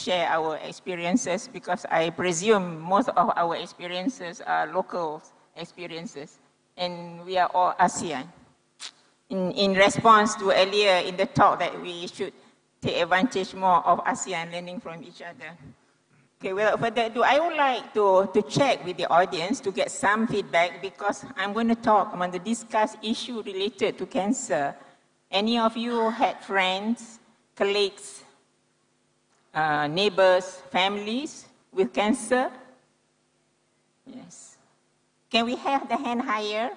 share our experiences because I presume most of our experiences are local experiences and we are all ASEAN. In response to earlier in the talk that we should take advantage more of ASEAN learning from each other. Okay, without further ado, I would like to check with the audience to get some feedback because I'm going to discuss issue related to cancer. Any of you had friends, colleagues, neighbors, families with cancer? Yes. Can we have the hand higher?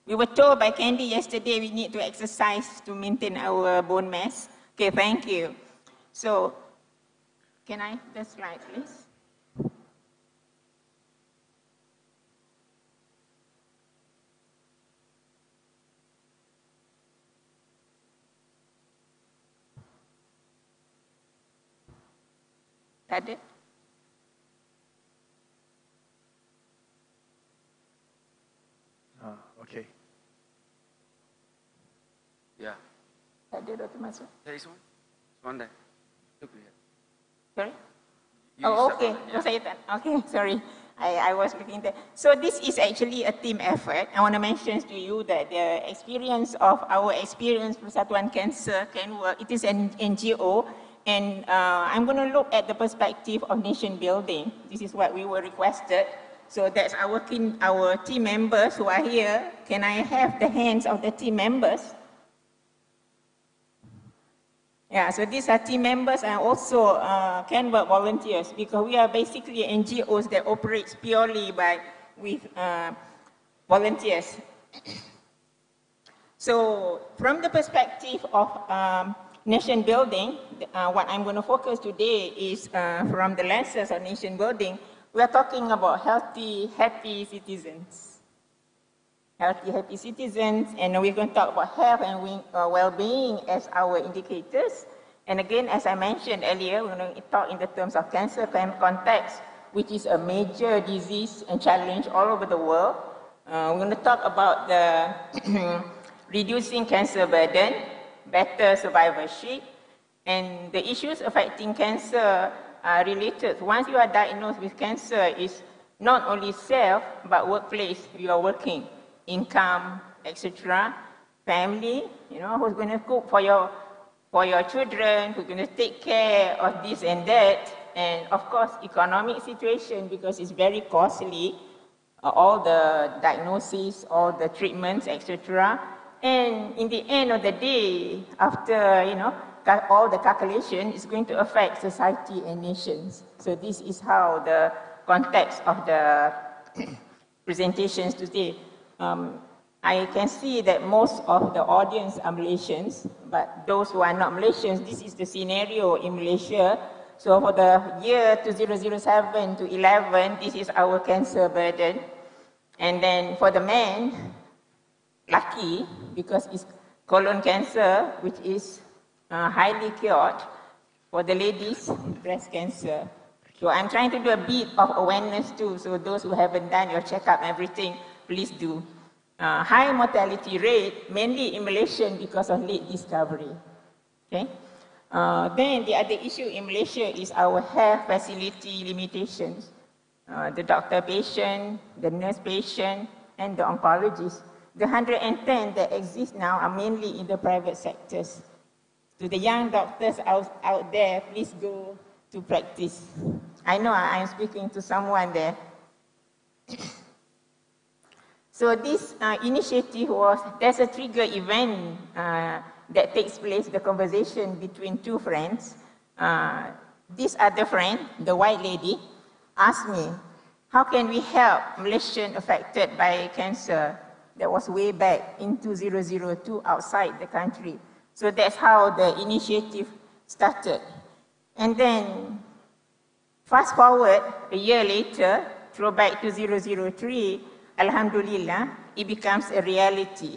We were told by Candy yesterday we need to exercise to maintain our bone mass. Okay, thank you. So, can I have the slide, please? Ada? Okay. Yeah. Ada Dr. Masud? There is one. One there. Look here. Sorry? You Oh, okay. Yeah. Okay, sorry. I was looking there. So this is actually a team effort. I want to mention to you that the experience of our experience Persatuan Cancer can work. It is an NGO, and I'm going to look at the perspective of nation building. This is what we were requested. So that's our team members who are here. Can I have the hands of the team members? Yeah, so these are team members and also can work volunteers because we are basically NGOs that operate purely with volunteers. So from the perspective of nation building, what I'm going to focus today is from the lenses of nation building. We are talking about healthy, happy citizens. Healthy, happy citizens, and we're going to talk about health and well-being as our indicators. And again, as I mentioned earlier, we're going to talk in the terms of cancer context, which is a major disease and challenge all over the world. We're going to talk about the reducing cancer burden, better survivorship, and the issues affecting cancer are related. Once you are diagnosed with cancer, it's not only self, but workplace you are working. Income, etc., family, who's going to cook for your children, who's going to take care of this and that, and of course, economic situation because it's very costly, all the diagnoses, all the treatments, etc. And in the end of the day, after all the calculation, it's going to affect society and nations. So this is how the context of the presentations today. I can see that most of the audience are Malaysians, but those who are not Malaysians, this is the scenario in Malaysia. So for the year 2007 to 11, this is our cancer burden. And then for the men, lucky, because it's colon cancer, which is highly cured. For the ladies, breast cancer. So I'm trying to do a bit of awareness too, so those who haven't done your checkup and everything, please do. High mortality rate, mainly in Malaysia because of late discovery. Okay? Then the other issue in Malaysia is our health facility limitations. The doctor patient, the nurse patient, and the oncologist. The 110 that exist now are mainly in the private sectors. To the young doctors out there, please go to practice. I know I'm speaking to someone there. So this initiative there's a trigger event that takes place, the conversation between two friends. This other friend, the white lady, asked me, how can we help Malaysians affected by cancer? That was way back in 2002 outside the country. So that's how the initiative started. And then, fast forward a year later, throw back to 2003, Alhamdulillah, it becomes a reality.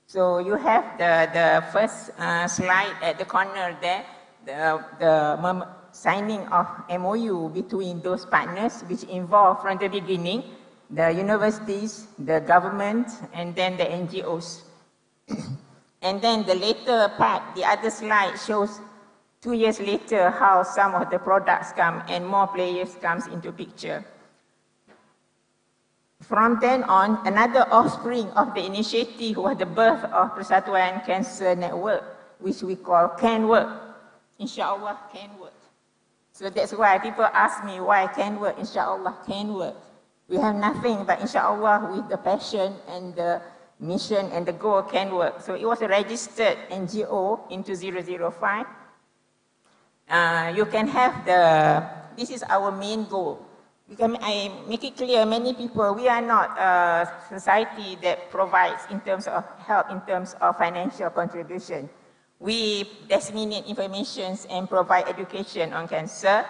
So you have the first slide at the corner there, the signing of MOU between those partners which involved from the beginning, the universities, the government, and then the NGOs. And then the later part, the other slide shows 2 years later, how some of the products come and more players comes into picture. From then on, another offspring of the initiative was the birth of Persatuan Cancer Network, which we call Can Work. Inshallah, can work. So that's why people ask me why can work. Inshallah, can work. We have nothing but inshallah with the passion and the mission and the goal can work. So it was a registered NGO into 005. You can have this is our main goal. I make it clear, many people, we are not a society that provides in terms of help, in terms of financial contribution. We disseminate information and provide education on cancer.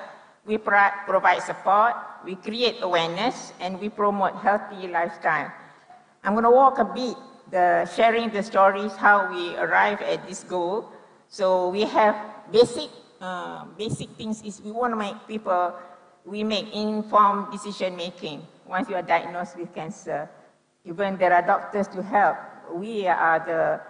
We provide support, we create awareness, and we promote healthy lifestyle. I'm going to walk a bit, sharing the stories, how we arrive at this goal. So we have basic things is we want to make people, we make informed decision making once you are diagnosed with cancer. Even there are doctors to help. We are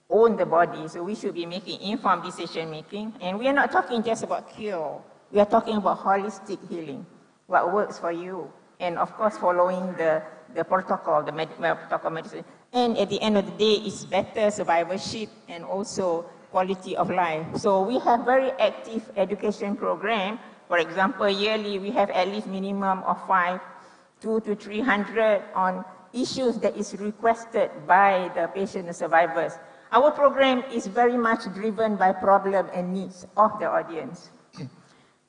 own the body, so we should be making informed decision making. And we are not talking just about cure. We are talking about holistic healing, what works for you. And of course, following the protocol, the protocol medicine. And at the end of the day, it's better survivorship and also quality of life. So we have very active education program. For example, yearly we have at least minimum of 200 to 300 on issues that is requested by the patient and survivors. Our program is very much driven by problem and needs of the audience.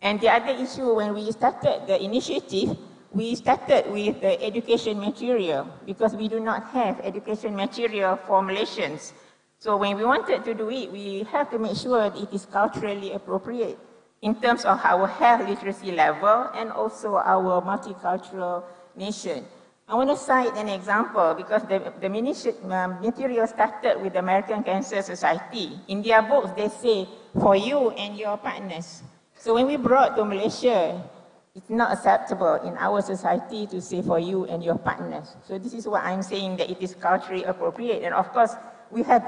And the other issue, when we started the initiative, we started with the education material because we do not have education material for Malaysians. So when we wanted to do it, we have to make sure that it is culturally appropriate in terms of our health literacy level and also our multicultural nation. I want to cite an example because the material started with the American Cancer Society. In their books, they say, for you and your partners. So when we brought to Malaysia, it's not acceptable in our society to say for you and your partners. So this is what I'm saying, that it is culturally appropriate. And of course, we have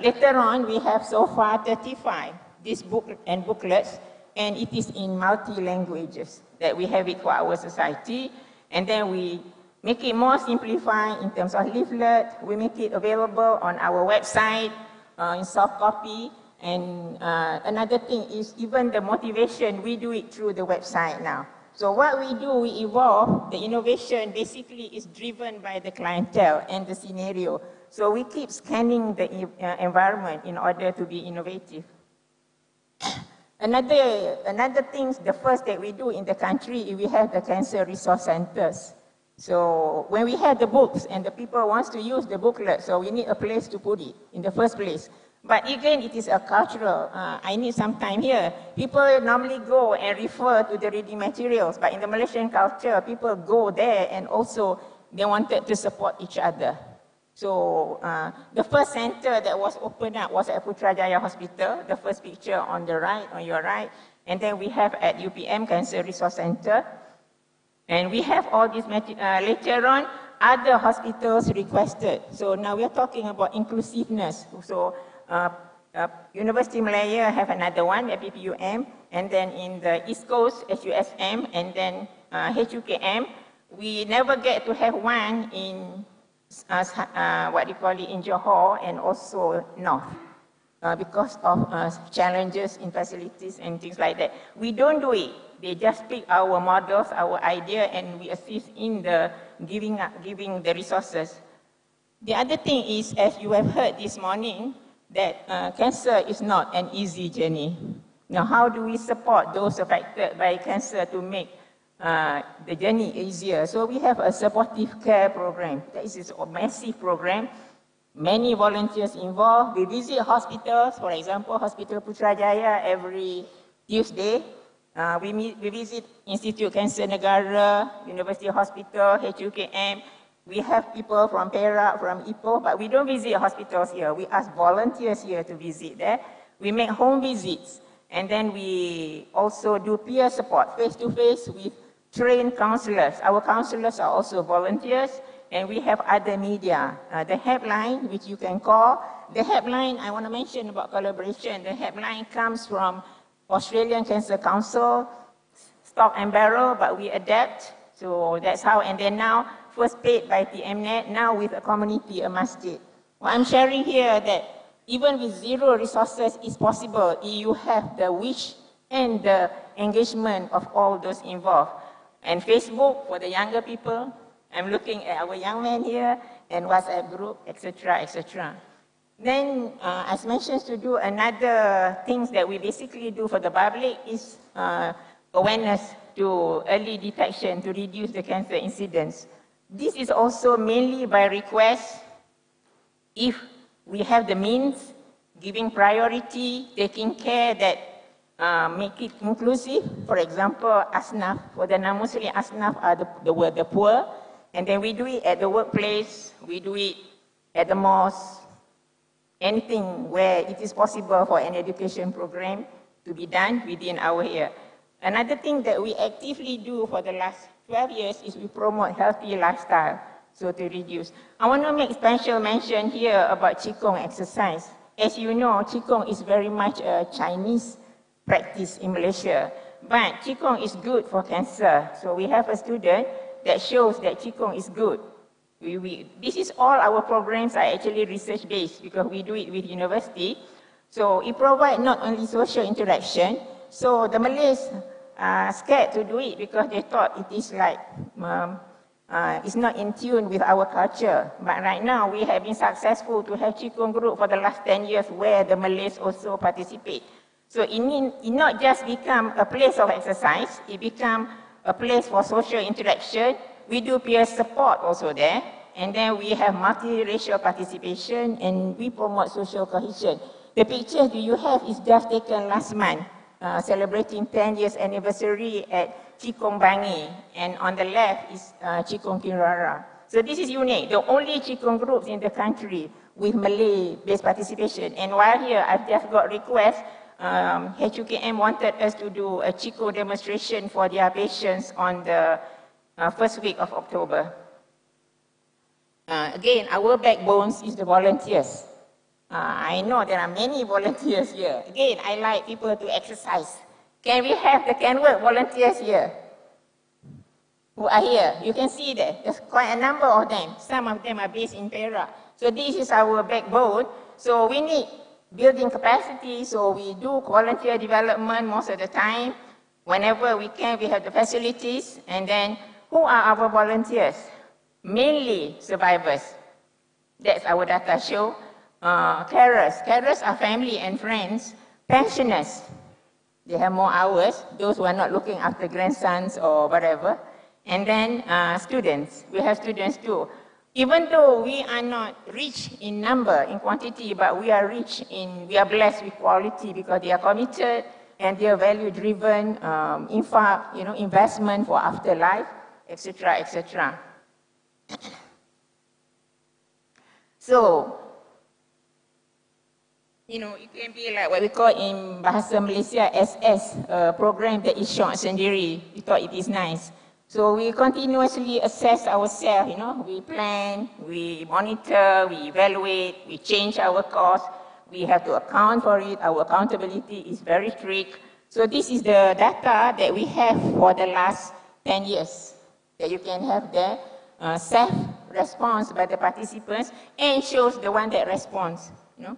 later on, we have so far 35, this book and booklets, and it is in multi-languages that we have it for our society. And then we make it more simplified in terms of leaflet. We make it available on our website in soft copy. And another thing is even the motivation, we do it through the website now. So what we do, we evolve. The innovation basically is driven by the clientele and the scenario. So we keep scanning the environment in order to be innovative. Another thing, the first that we do in the country, we have the cancer resource centers. So when we have the books and the people wants to use the booklet, so we need a place to put it in the first place. But again, it is a cultural, I need some time here. People normally go and refer to the reading materials, but in the Malaysian culture, people go there and also they wanted to support each other. So the first center that was opened up was at Putrajaya Hospital, the first picture on the right, on your right. And then we have at UPM Cancer Resource Center. And we have all this later on, other hospitals requested. So now we're talking about inclusiveness. So University Malaya have another one at PPUM, and then in the East Coast, HUSM, and then HUKM. We never get to have one in in Johor and also North because of challenges in facilities and things like that. We don't do it. They just pick our models, our idea, and we assist in the giving the resources. The other thing is, as you have heard this morning, that cancer is not an easy journey. Now, how do we support those affected by cancer to make the journey easier? So we have a supportive care program. That is a massive program. Many volunteers involved. We visit hospitals, for example, Hospital Putrajaya every Tuesday. We visit Institute Cancer Negara, University Hospital, HUKM. We have people from Perak, from Ipoh, but we don't visit hospitals here. We ask volunteers here to visit there. We make home visits. And then we also do peer support, face-to-face with trained counselors. Our counselors are also volunteers, and we have other media. The helpline, which you can call. The helpline, I want to mention about collaboration. The helpline comes from Australian Cancer Council, stock and barrel, but we adapt. So that's how, and then now, first paid by TMNet, now with a community, a masjid. What I'm sharing here that even with zero resources, it's possible if you have the wish and the engagement of all those involved. And Facebook for the younger people, I'm looking at our young men here, and WhatsApp group, etc., etc. Then, as mentioned, to do another things that we basically do for the public is awareness to early detection to reduce the cancer incidence. This is also mainly by request. If we have the means, giving priority, taking care that make it inclusive. For example, asnaf, for the non-Muslim asnaf are the poor, and then we do it at the workplace, we do it at the mosque, anything where it is possible for an education program to be done within our area. Another thing that we actively do for the last 12 years is we promote healthy lifestyle, so to reduce. I want to make special mention here about Qigong exercise. As you know, Qigong is very much a Chinese practice in Malaysia, but Qigong is good for cancer. So we have a student that shows that Qigong is good. This is all our programs are actually research-based because we do it with university. So it provides not only social interaction, so the Malays are scared to do it because they thought it is like, it's not in tune with our culture. But right now, we have been successful to have Qigong group for the last 10 years where the Malays also participate. So it not just become a place of exercise, it become a place for social interaction. We do peer support also there. And then we have multiracial participation and we promote social cohesion. The picture that you have is just taken last month, celebrating 10 years anniversary at Qigong Bangi. And on the left is Qigong Kirara. So this is unique, the only Qigong groups in the country with Malay-based participation. And while here, I've just got requests, HUKM wanted us to do a Qigong demonstration for their patients on the first week of October. Again, our backbones is the volunteers. I know there are many volunteers here. Again, I like people to exercise. Can we have the Can Work volunteers here? Who are here? You can see that there's quite a number of them. Some of them are based in Perak. So this is our backbone. So we need building capacity. So we do volunteer development most of the time. Whenever we can, we have the facilities. And then who are our volunteers? Mainly survivors. That's our data show. Carers. Carers are family and friends. Pensioners. They have more hours. Those who are not looking after grandsons or whatever. And then students. We have students too. Even though we are not rich in number, in quantity, but we are blessed with quality because they are committed and they are value-driven, investment for afterlife, etc., etc. So, it can be like what we call in Bahasa Malaysia SS, a program that is short sendiri. We thought it is nice. So we continuously assess ourselves, we plan, we monitor, we evaluate, we change our course, we have to account for it, our accountability is very strict. So this is the data that we have for the last 10 years that you can have there. Self-response by the participants and shows the one that responds,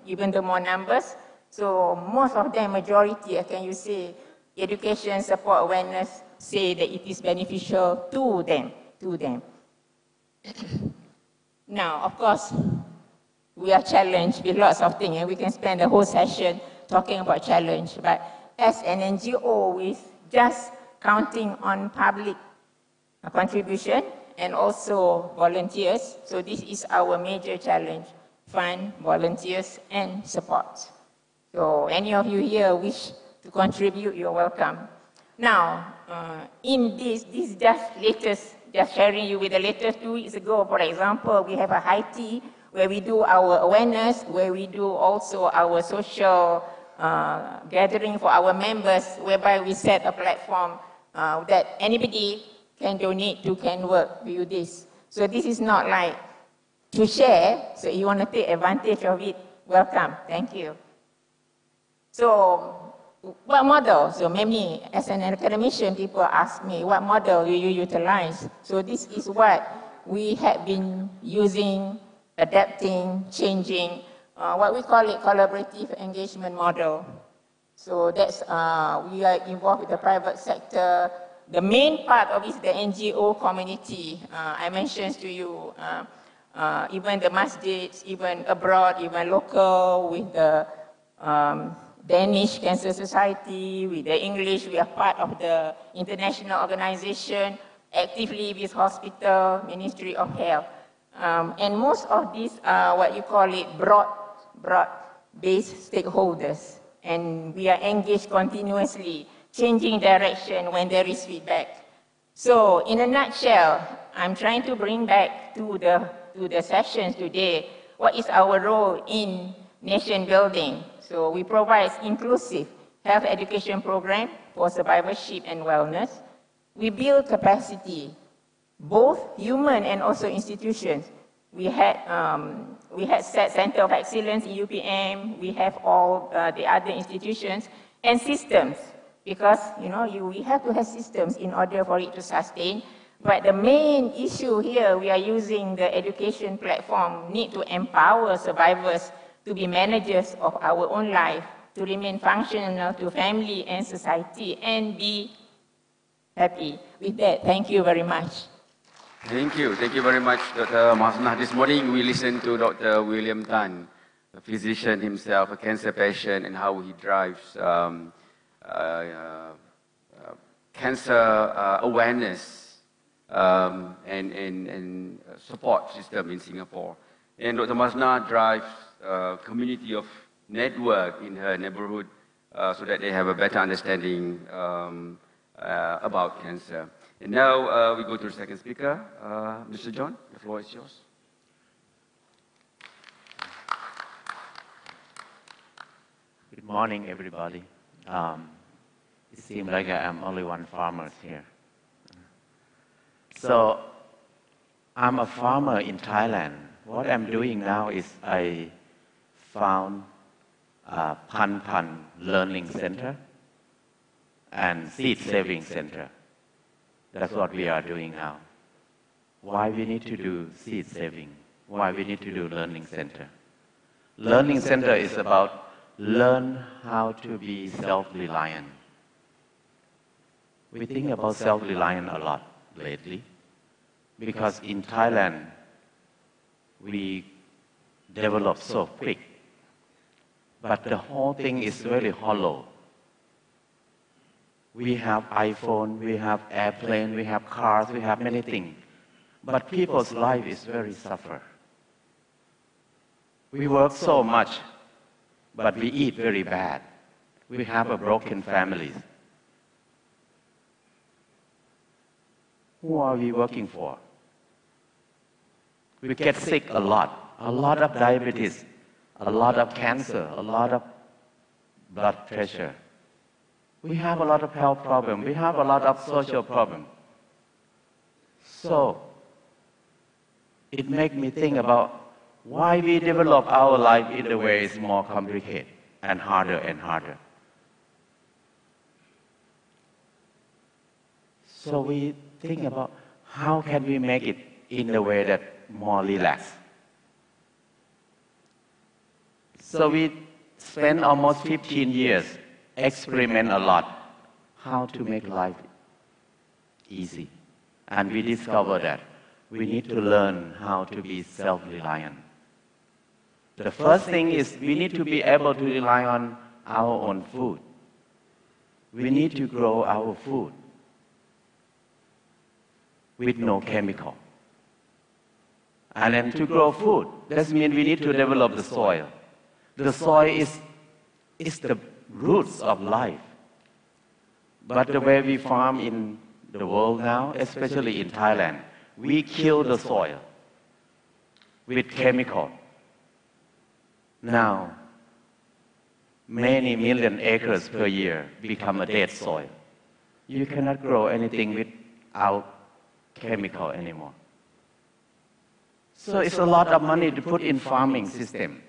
even the more numbers. So most of them, majority, can you say, education, support, awareness, say that it is beneficial to them. Now, of course, we are challenged with lots of things, and we can spend the whole session talking about challenge. But as an NGO, with just counting on public contribution and also volunteers, so this is our major challenge: fund, volunteers, and support. So, any of you here wish to contribute, you're welcome. Now, in this just sharing you with the latest 2 weeks ago, for example, we have a high tea where we do our awareness, where we do also our social gathering for our members, whereby we set a platform that anybody can donate to Can Work, do this. So this is not like to share, so you want to take advantage of it, welcome, thank you. So what model? So maybe as an academician, people ask me, what model do you utilize? So this is what we have been using, adapting, changing, what we call it collaborative engagement model. So that's, we are involved with the private sector. The main part of it is the NGO community. I mentioned to you, even the masjids, even abroad, even local, with the Danish Cancer Society, with the English, we are part of the international organization, actively with hospital, Ministry of Health. And most of these are what you call it broad-based stakeholders. And we are engaged continuously, changing direction when there is feedback. So in a nutshell, I'm trying to bring back to the sessions today, what is our role in nation building? So we provide inclusive health education program for survivorship and wellness. We build capacity, both human and also institutions. We had set Center of Excellence in UPM. We have all the other institutions and systems, because we have to have systems in order for it to sustain. But the main issue here, we are using the education platform, need to empower survivors to be managers of our own life, to remain functional to family and society, and be happy. With that, thank you very much. Thank you very much, Dr. Masnah. This morning we listened to Dr. William Tan, a physician himself, a cancer patient, and how he drives cancer awareness and support system in Singapore. And Dr. Masnah drives a community of network in her neighborhood so that they have a better understanding about cancer. And now we go to the second speaker, Mr. John, the floor is yours. Good morning, everybody. It seems like I am only one farmer here. So I'm a farmer in Thailand. What I'm doing now is I found a Pan Learning Center and Seed Saving Center. That's what we are doing now. Why we need to do seed saving? Why we need to do learning center? Learning center is about learn how to be self-reliant. We think about self-reliant a lot lately because in Thailand we develop so quick, but the whole thing is very hollow. We have iPhone, we have airplane, we have cars, we have many things. But people's life is very suffer. We work so much, but we eat very bad. We have a broken families. Who are we working for? We get sick a lot of diabetes, a lot of cancer, a lot of blood pressure. We have a lot of health problems. We have a lot of social problems. So it makes me think about why we develop our life in a way is more complicated and harder and harder. So we think about how can we make it in a way that more relaxed. So we spent almost 15 years experiment a lot how to make life easy. And we discovered that we need to learn how to be self-reliant. The first thing is we need to be able to rely on our own food. We need to grow our food with no chemical. And then to grow food, that means we need to develop the soil. The soil is the roots of life. But the way we farm in the world now, especially in Thailand, we kill the soil with chemical. Now, many million acres per year become a dead soil. You cannot grow anything without chemical anymore. So it's a lot of money to put in farming system.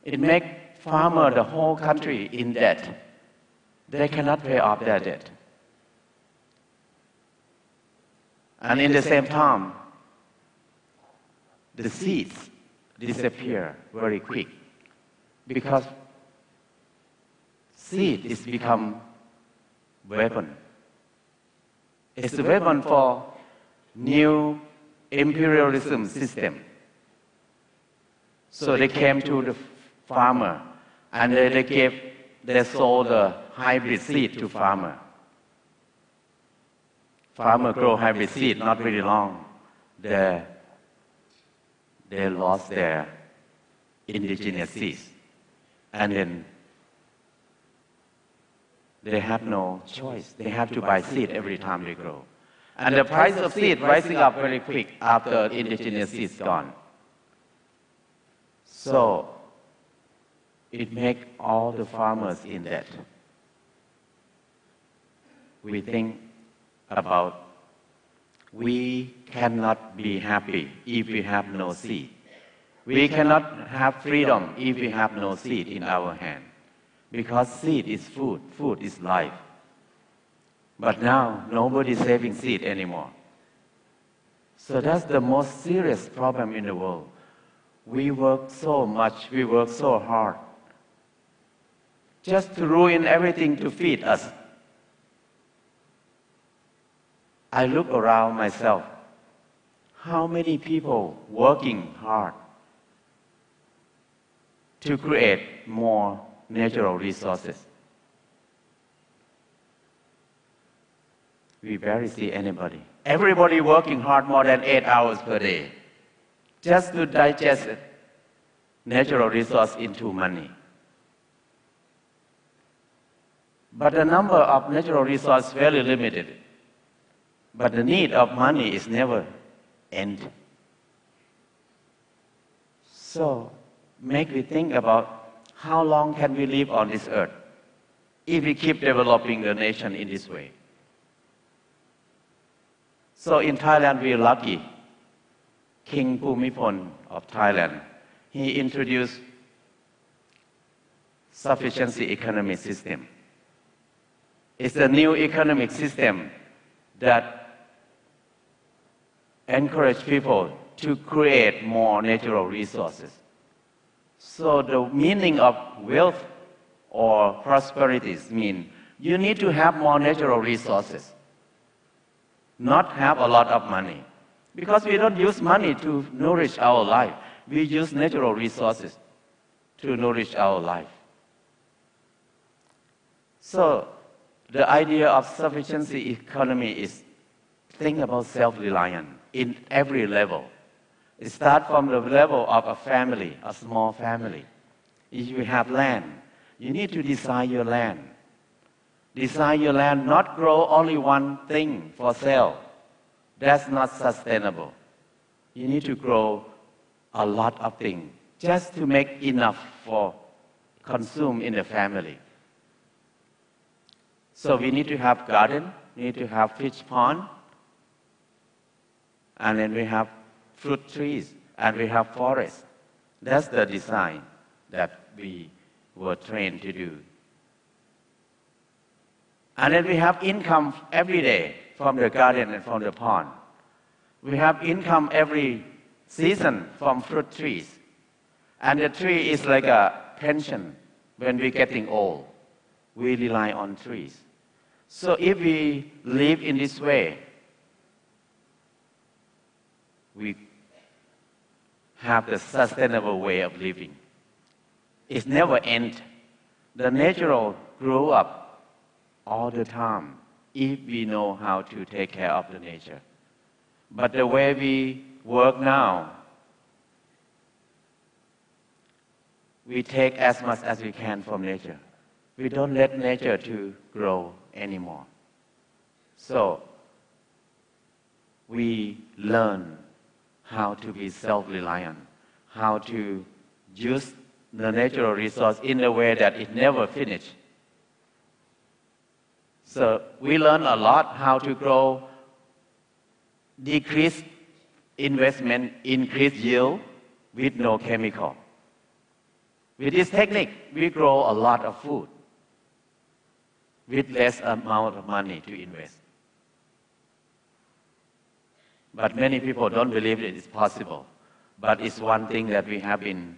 It makes farmer the whole country in debt they cannot pay off their debt. And in the same time, the seeds disappear very quick because seed is become weapon. It's a weapon for new imperialism system. So they came to the farmer and they sold the hybrid seed to farmer. Farmer grow hybrid seed, not very long. They lost their indigenous seeds. And then they have no choice. They have to buy seed every time they grow. And the price of seed rising up very quick after indigenous seeds gone. So it makes all the farmers in debt. We think about we cannot be happy if we have no seed. We cannot have freedom if we have no seed in our hand. Because seed is food, food is life. But now, nobody is saving seed anymore. So that's the most serious problem in the world. We work so much, we work so hard, just to ruin everything to feed us. I look around myself. How many people working hard to create more natural resources? We barely see anybody. Everybody working hard more than 8 hours per day just to digest natural resource into money. But the number of natural resources is very limited. But the need of money is never end. So make me think about how long can we live on this earth if we keep developing the nation in this way. So in Thailand, we are lucky. King Bhumibol of Thailand, he introduced sufficiency economic system. It's a new economic system that encourages people to create more natural resources. So the meaning of wealth or prosperity means you need to have more natural resources, not have a lot of money. Because we don't use money to nourish our life. We use natural resources to nourish our life. So the idea of sufficiency economy is think about self-reliance in every level. It starts from the level of a family, a small family. If you have land, you need to design your land. Design your land, not grow only one thing for sale. That's not sustainable. You need to grow a lot of things just to make enough for consume in the family. So we need to have garden, we need to have fish pond, and then we have fruit trees, and we have forest. That's the design that we were trained to do. And then we have income every day from the garden and from the pond. We have income every season from fruit trees. And the tree is like a pension when we're getting old. We rely on trees. So if we live in this way, we have the sustainable way of living. It never ends. The natural grow up all the time if we know how to take care of the nature. But the way we work now, we take as much as we can from nature. We don't let nature to grow anymore. So we learn how to be self-reliant, how to use the natural resource in a way that it never finishes. So we learn a lot how to grow, decrease investment, increase yield with no chemical. With this technique, we grow a lot of food. with less amount of money to invest. But many people don't believe it is possible. But it's one thing that we have been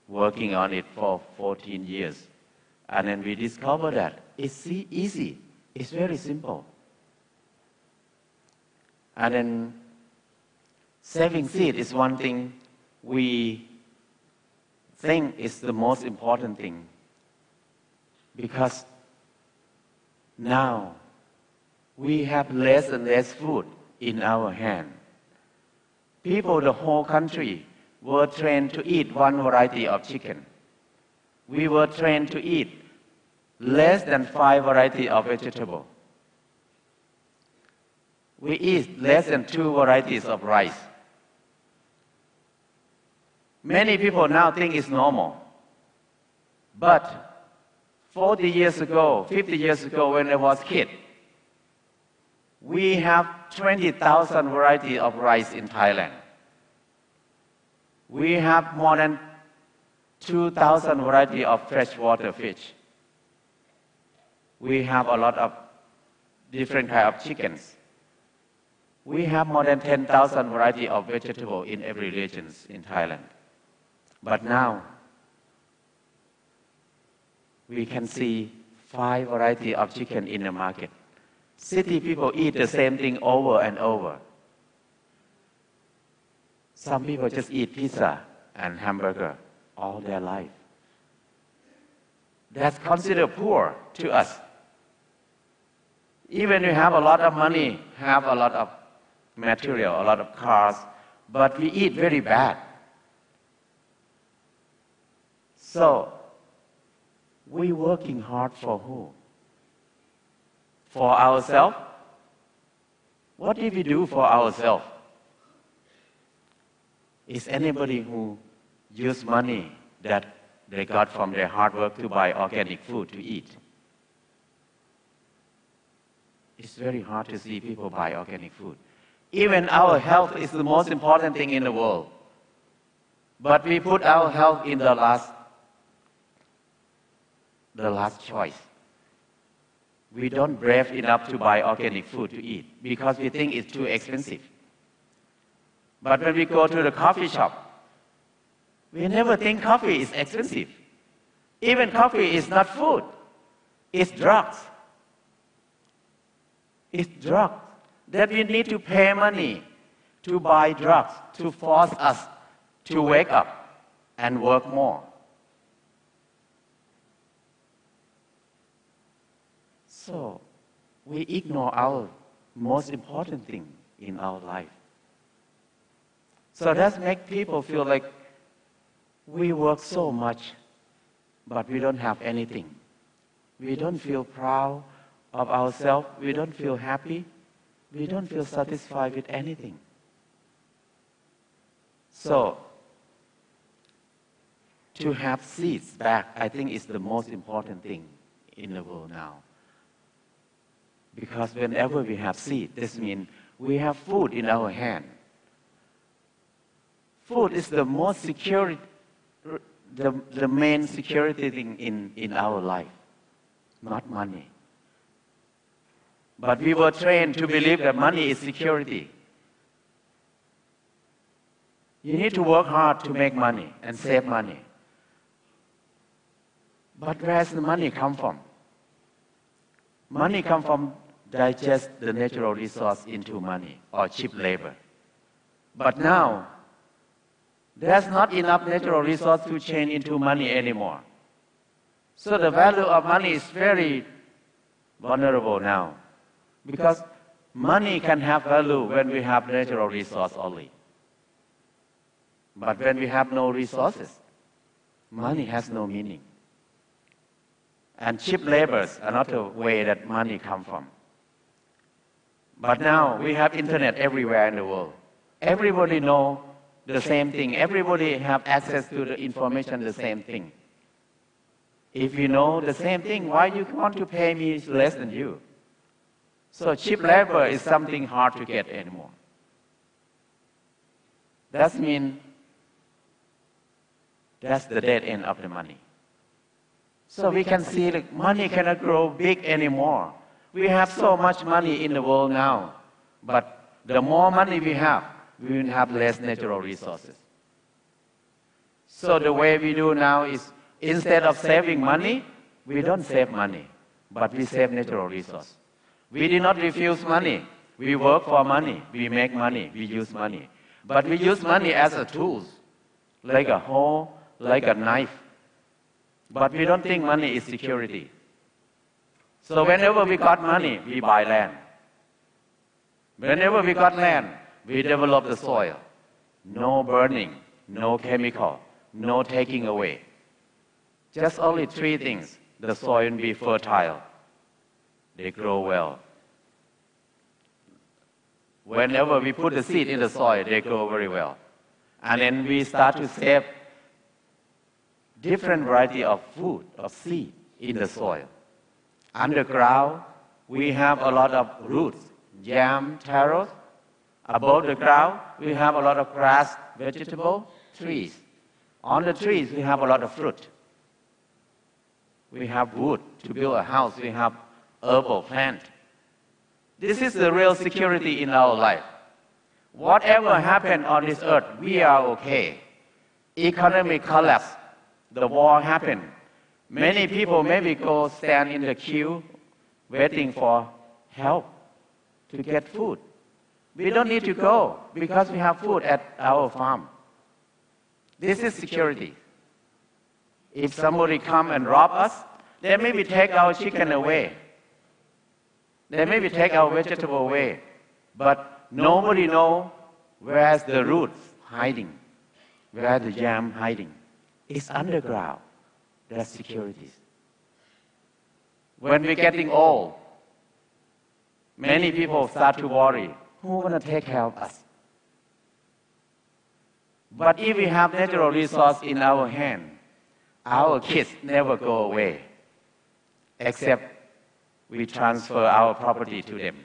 working on it for 14 years. And then we discovered that it's easy. It's very simple. And then saving seed is one thing we think is the most important thing. Because now we have less and less food in our hand. People, the whole country, were trained to eat one variety of chicken. We were trained to eat less than 5 varieties of vegetable. We eat less than 2 varieties of rice. Many people now think it's normal. But 40 years ago, 50 years ago, when I was a kid, we have 20,000 varieties of rice in Thailand. We have more than 2,000 varieties of freshwater fish. We have a lot of different kinds of chickens. We have more than 10,000 varieties of vegetables in every region in Thailand. But now, we can see 5 varieties of chicken in the market. City people eat the same thing over and over. Some people just eat pizza and hamburger all their life. That's considered poor to us. Even if you have a lot of money, have a lot of material, a lot of cars, but we eat very bad. So, we working hard for who? For ourselves? What did we do for ourselves? Is anybody who use money that they got from their hard work to buy organic food to eat? It's very hard to see people buy organic food. Even our health is the most important thing in the world. But we put our health in the last choice. We don't brave enough to buy organic food to eat because we think it's too expensive. But when we go to the coffee shop, we never think coffee is expensive. Even coffee is not food, it's drugs. It's drugs that we need to pay money to buy drugs to force us to wake up and work more. So, we ignore our most important thing in our life. So that makes people feel like we work so much, but we don't have anything. We don't feel proud of ourselves. We don't feel happy. We don't feel satisfied with anything. So, to have seeds back, I think is the most important thing in the world now. Because whenever we have seed, this means we have food in our hand. Food is the most security, the main security thing in our life, not money. But we were trained to believe that money is security. You need to work hard to make money and save money. But where does the money come from? Money comes from digest the natural resource into money or cheap labor. But now, there's not enough natural resource to change into money anymore. So the value of money is very vulnerable now. Because money can have value when we have natural resource only. But when we have no resources, money has no meaning. And cheap labor is another way that money comes from. But now we have internet everywhere in the world. Everybody knows the same thing. Everybody have access to the information, the same thing. If you know the same thing, why you want to pay me less than you? So cheap labor is something hard to get anymore. That means that's the dead end of the money. So we can see like money cannot grow big anymore. We have so much money in the world now, but the more money we will have less natural resources. So the way we do now is instead of saving money, we don't save money, but we save natural resource. We did not refuse money. We work for money. We make money. We use money. But we use money as a tool, like a hoe, like a knife. But we don't think money is security. So whenever we got money, we buy land. Whenever we got land, we develop the soil. No burning, no chemical, no taking away. Just only 3 things. The soil will be fertile. They grow well. Whenever we put the seed in the soil, they grow very well. And then we start to save different variety of food, of seed in the soil. Underground, we have a lot of roots, yam, taro. Above the ground, we have a lot of grass, vegetable, trees. On the trees, we have a lot of fruit. We have wood to build a house. We have herbal plant. This is the real security in our life. Whatever happened on this earth, we are okay. Economic collapse, the war happened. Many people maybe go stand in the queue waiting for help to get food. We don't need to go because we have food at our farm. This is security. If somebody come and rob us, they maybe take our chicken away. They maybe take our vegetable away. But nobody knows where's the roots hiding, where the yam hiding. It's underground. That's security. When we're getting old, many people start to worry, who's going to take care of us? But if we have natural resource in our hand, our kids never go away, except we transfer our property to them.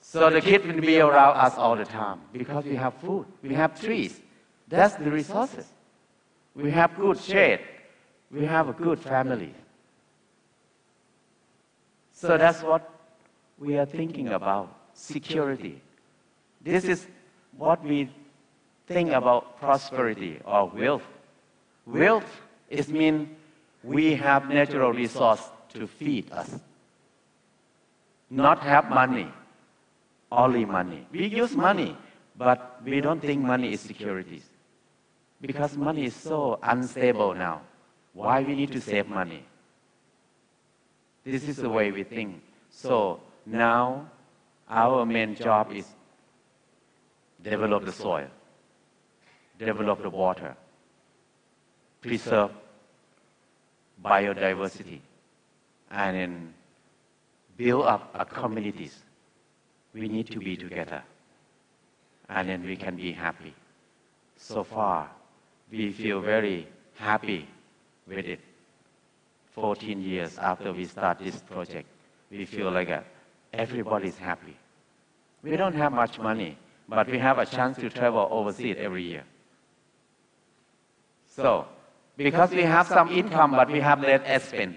So the kids will be around us all the time because we have food, we have trees. That's the resources. We have good shade. We have a good family. So that's what we are thinking about, security. This is what we think about prosperity or wealth. Wealth is mean we have natural resource to feed us. Not have money, only money. We use money, but we don't think money is security. Because money is so unstable now. Why we need to save money? This is the way we think. So now our main job is develop the soil, develop the water, preserve biodiversity, and then build up our communities. We need to be together, and then we can be happy. So far, we feel very happy with it. 14 years after we start this project, we feel like everybody's happy. We don't have much money, but we have a chance to travel overseas every year. So, because we have some income, but we have less expense.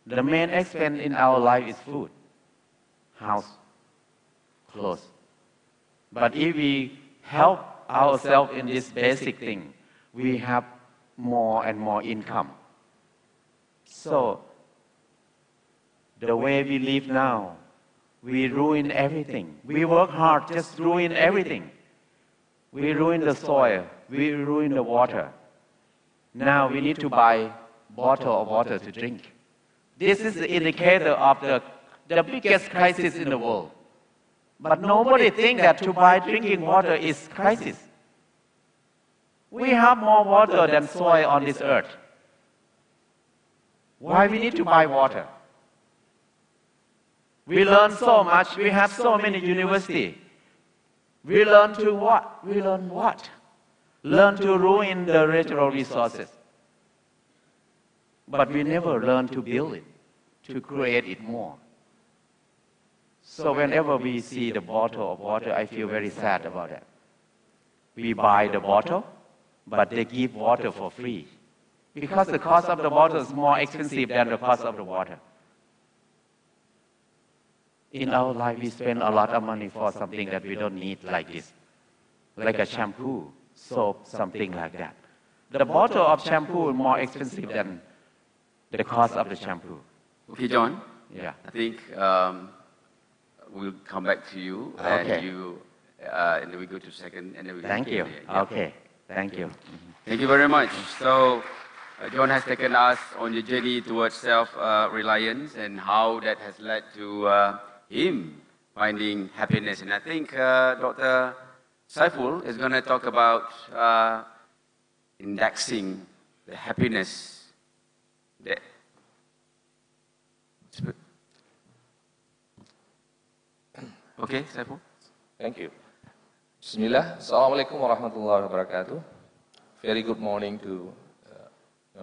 The main expense in our life is food, house, clothes. But if we help ourselves in this basic thing, we have more and more income. So, the way we live now, we ruin everything. We work hard, just ruin everything. We ruin the soil, we ruin the water. Now we need to buy bottle of water to drink. This is the indicator of the biggest crisis in the world. But nobody thinks that to buy drinking water is crisis. We have more water than soil on this earth. Why we need to buy water? We learn so much. We have so many universities. We learn to what? We learn what? Learn to ruin the natural resources. But we never learn to build it, to create it more. So whenever we see the bottle of water, I feel very sad about that. We buy the bottle, but they give water for free. because the cost of the water is more expensive than the cost of the water. In our life, we spend a lot of money for something that we don't need like this, like a shampoo, soap, something like that. The bottle of shampoo is more expensive than the cost of the shampoo. Okay, John. Yeah. I think we'll come back to you, Okay. and then we go to second, and then we. Thank you. Yeah. Okay. Thank you. Thank you very much. So, John has taken us on the journey towards self-reliance and how that has led to him finding happiness. And I think Dr. Saiful is going to talk about indexing the happiness that. Okay, Saiful. Thank you. Bismillah. Assalamualaikum warahmatullahi wabarakatuh. Very good morning to,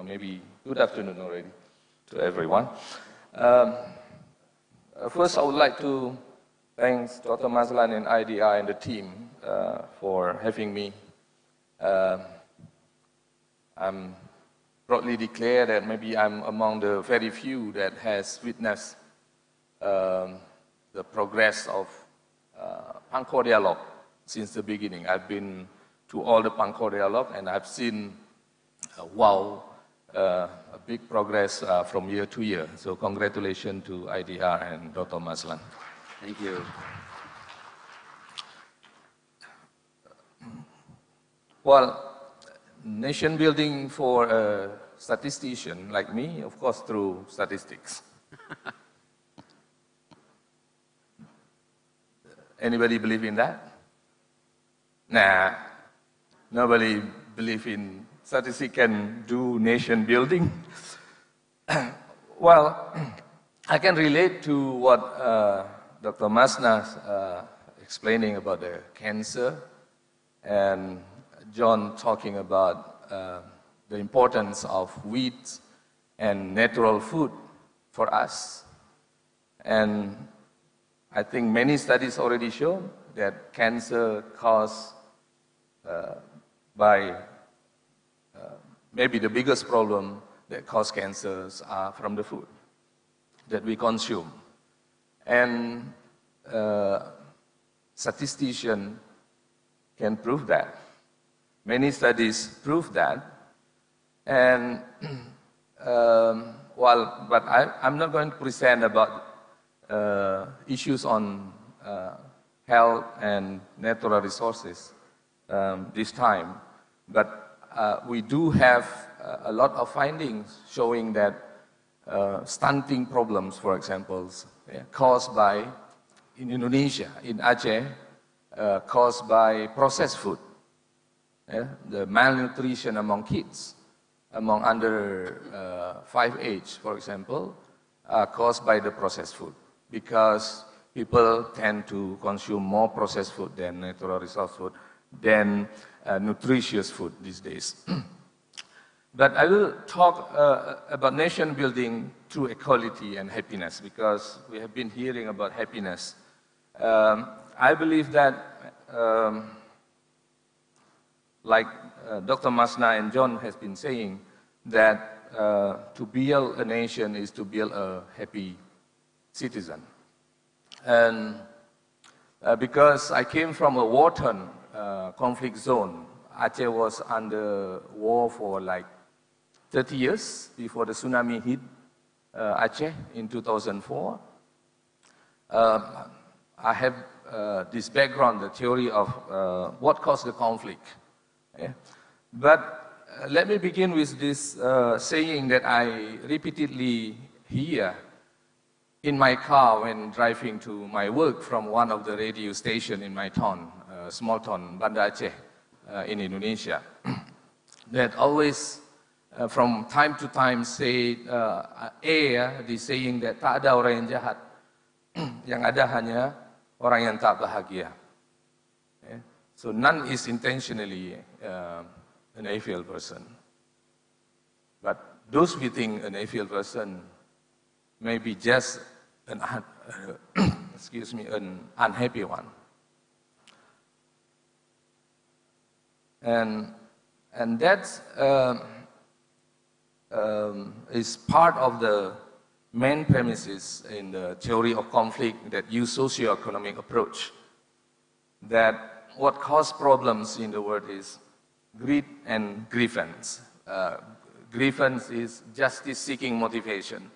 maybe good afternoon already to everyone. First, I would like to thank Dr. Mazlan and IDR and the team for having me. I'm proudly declare that maybe I'm among the very few that has witnessed the progress of Pangkor dialogue since the beginning. I've been to all the Pangkor dialogue and I've seen, a big progress from year to year. So congratulations to IDR and Dr. Mazlan. Thank you. Well, nation building for a statistician like me, of course, through statistics. Anybody believe in that? Nah, nobody believe in statistics can do nation building. Well, I can relate to what Dr. Masna's explaining about the cancer and John talking about the importance of wheat and natural food for us. And I think many studies already show that cancer caused by maybe the biggest problem that cause cancers are from the food that we consume. And statisticians can prove that. Many studies prove that. And but I'm not going to present about issues on health and natural resources this time. But we do have a lot of findings showing that stunting problems, for example, caused by, in Indonesia, in Aceh, caused by processed food. The malnutrition among kids, among under 5 age, for example, are caused by the processed food because people tend to consume more processed food than natural resource food, than nutritious food these days. But I will talk about nation building through equality and happiness because we have been hearing about happiness. I believe that, like Dr. Masna and John has been saying, that to build a nation is to build a happy citizen. And because I came from a war-torn conflict zone, Aceh was under war for like 30 years before the tsunami hit Aceh in 2004. I have this background, the theory of what caused the conflict. Yeah. But let me begin with this saying that I repeatedly hear in my car when driving to my work from one of the radio stations in my town, small town, Banda Aceh, in Indonesia, that always from time to time say, the saying that tak ada orang yang jahat, yang ada hanya orang yang tak bahagia. Yeah. So none is intentionally an evil person. But those we think an evil person may be just an an unhappy one. And that's is part of the main premises in the theory of conflict that use socio-economic approach. That what cause problems in the world is greed and grievance. Grievance is justice-seeking motivation.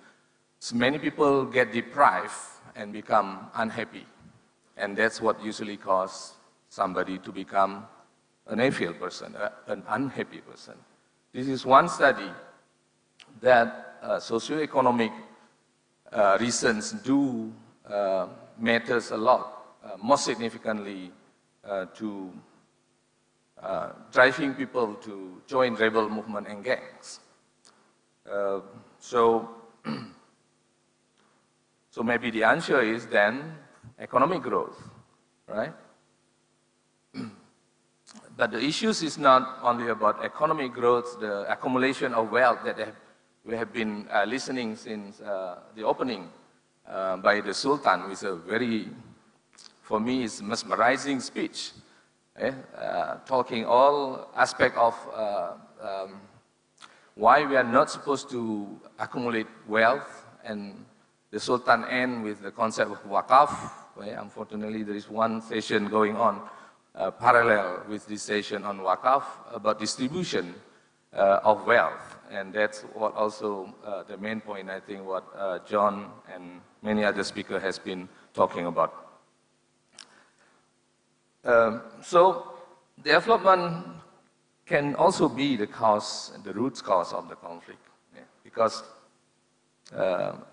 So many people get deprived and become unhappy. And that's what usually causes somebody to become an evil person, an unhappy person. This is one study that socioeconomic reasons do matters a lot, most significantly to driving people to join rebel movement and gangs. So maybe the answer is then economic growth, right? But the issues is not only about economic growth, the accumulation of wealth that we have been listening since the opening by the Sultan, with a very, for me, is mesmerizing speech, talking all aspects of why we are not supposed to accumulate wealth, and the Sultan end with the concept of wakaf. Unfortunately, there is one session going on parallel with this session on wakaf about distribution of wealth. And that's what also the main point, I think, what John and many other speakers has been talking about. So development can also be the cause, the root cause of the conflict, because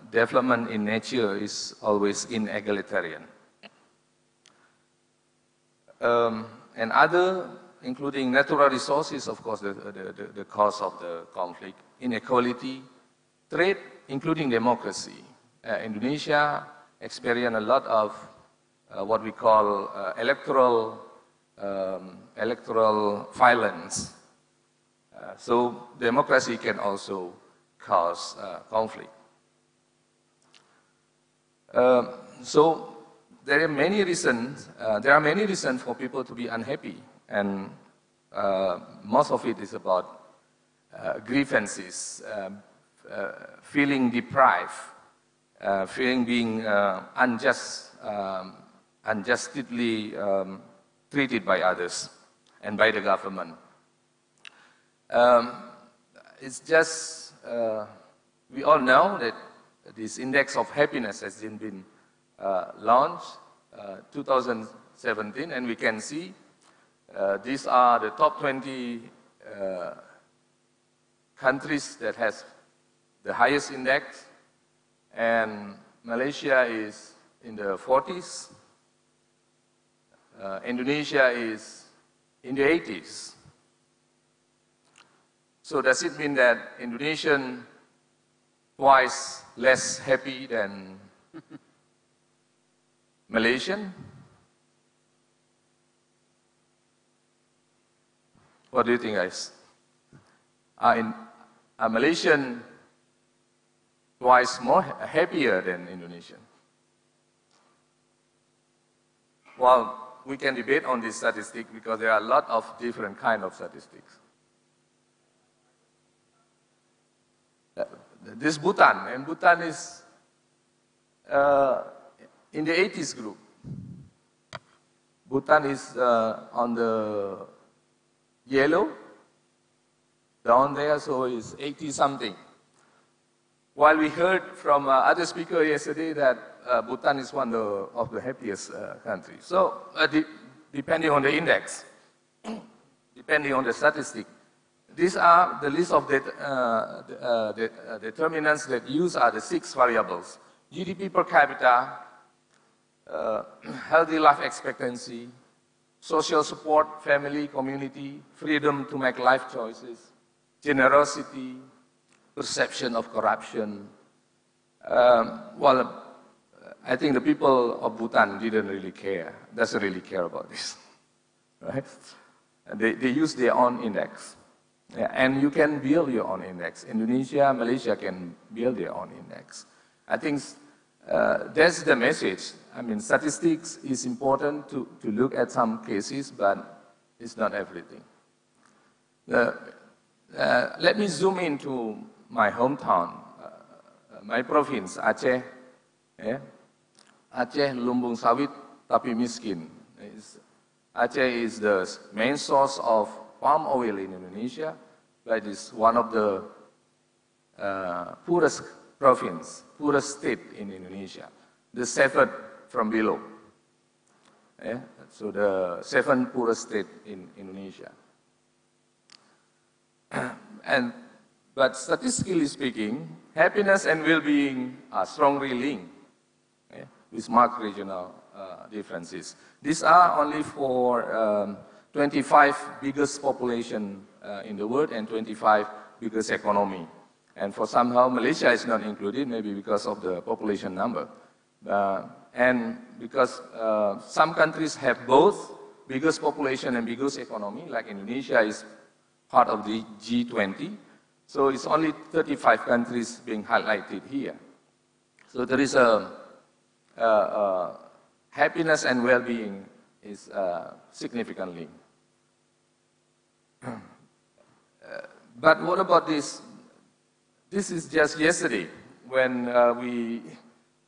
development in nature is always inegalitarian. And other, including natural resources, of course, the cause of the conflict, inequality, trade, including democracy. Indonesia experienced a lot of what we call electoral violence. So democracy can also cause conflict. So there are many reasons. For people to be unhappy, and most of it is about grievances, feeling deprived, feeling being unjustly treated by others and by the government. It's just we all know that this index of happiness has been launched 2017, and we can see these are the top 20 countries that has the highest index, and Malaysia is in the 40s, Indonesia is in the 80s. So does it mean that Indonesian twice less happy than Malaysian? What do you think, guys? Are Malaysian twice more happier than Indonesian? Well, we can debate on this statistic because there are a lot of different kind of statistics. This Bhutan, and Bhutan is in the 80s group. Bhutan is on the yellow, down there, so it's 80 something. While we heard from other speakers yesterday that Bhutan is one of the happiest countries. So depending on the index, depending on the statistic, these are the list of determinants that use are the 6 variables: GDP per capita, healthy life expectancy, social support, family, community, freedom to make life choices, generosity, perception of corruption. Well, I think the people of Bhutan doesn't really care about this, right? They use their own index. Yeah, and you can build your own index. Indonesia, Malaysia can build their own index. I think that's the message. I mean, statistics is important to look at some cases, but it's not everything. Let me zoom into my hometown, my province, Aceh, Aceh lumbung sawit tapi miskin. Aceh is the main source of palm oil in Indonesia, but it's one of the poorest province, poorest state in Indonesia, the seventh from below. So the seventh poorest state in Indonesia. But statistically speaking, happiness and well-being are strongly linked with marked regional differences. These are only for 25 biggest population in the world and 25 biggest economy. And for somehow Malaysia is not included, maybe because of the population number. And because some countries have both biggest population and biggest economy, like Indonesia is part of the G20. So it's only 35 countries being highlighted here. So there is a happiness and well-being is significantly. But what about this? This is just yesterday when we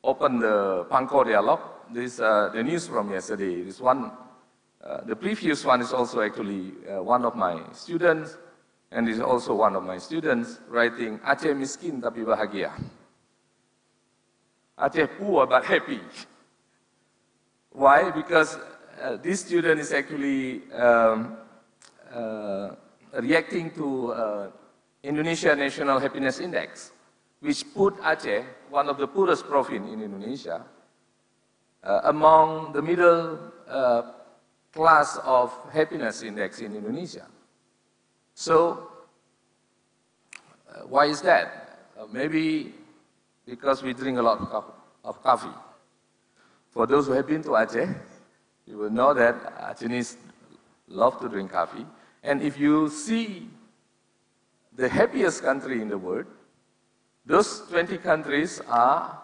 opened the Pangkor dialogue. This the news from yesterday. This one, the previous one is also actually one of my students, and is also one of my students writing Aceh miskin tapi bahagia. Aceh poor but happy. Why? Because this student is actually reacting to Indonesia National Happiness Index, which put Aceh, one of the poorest province in Indonesia, among the middle class of happiness index in Indonesia. So, why is that? Maybe because we drink a lot of coffee. For those who have been to Aceh, you will know that Acehnese love to drink coffee. And if you see the happiest country in the world, those 20 countries are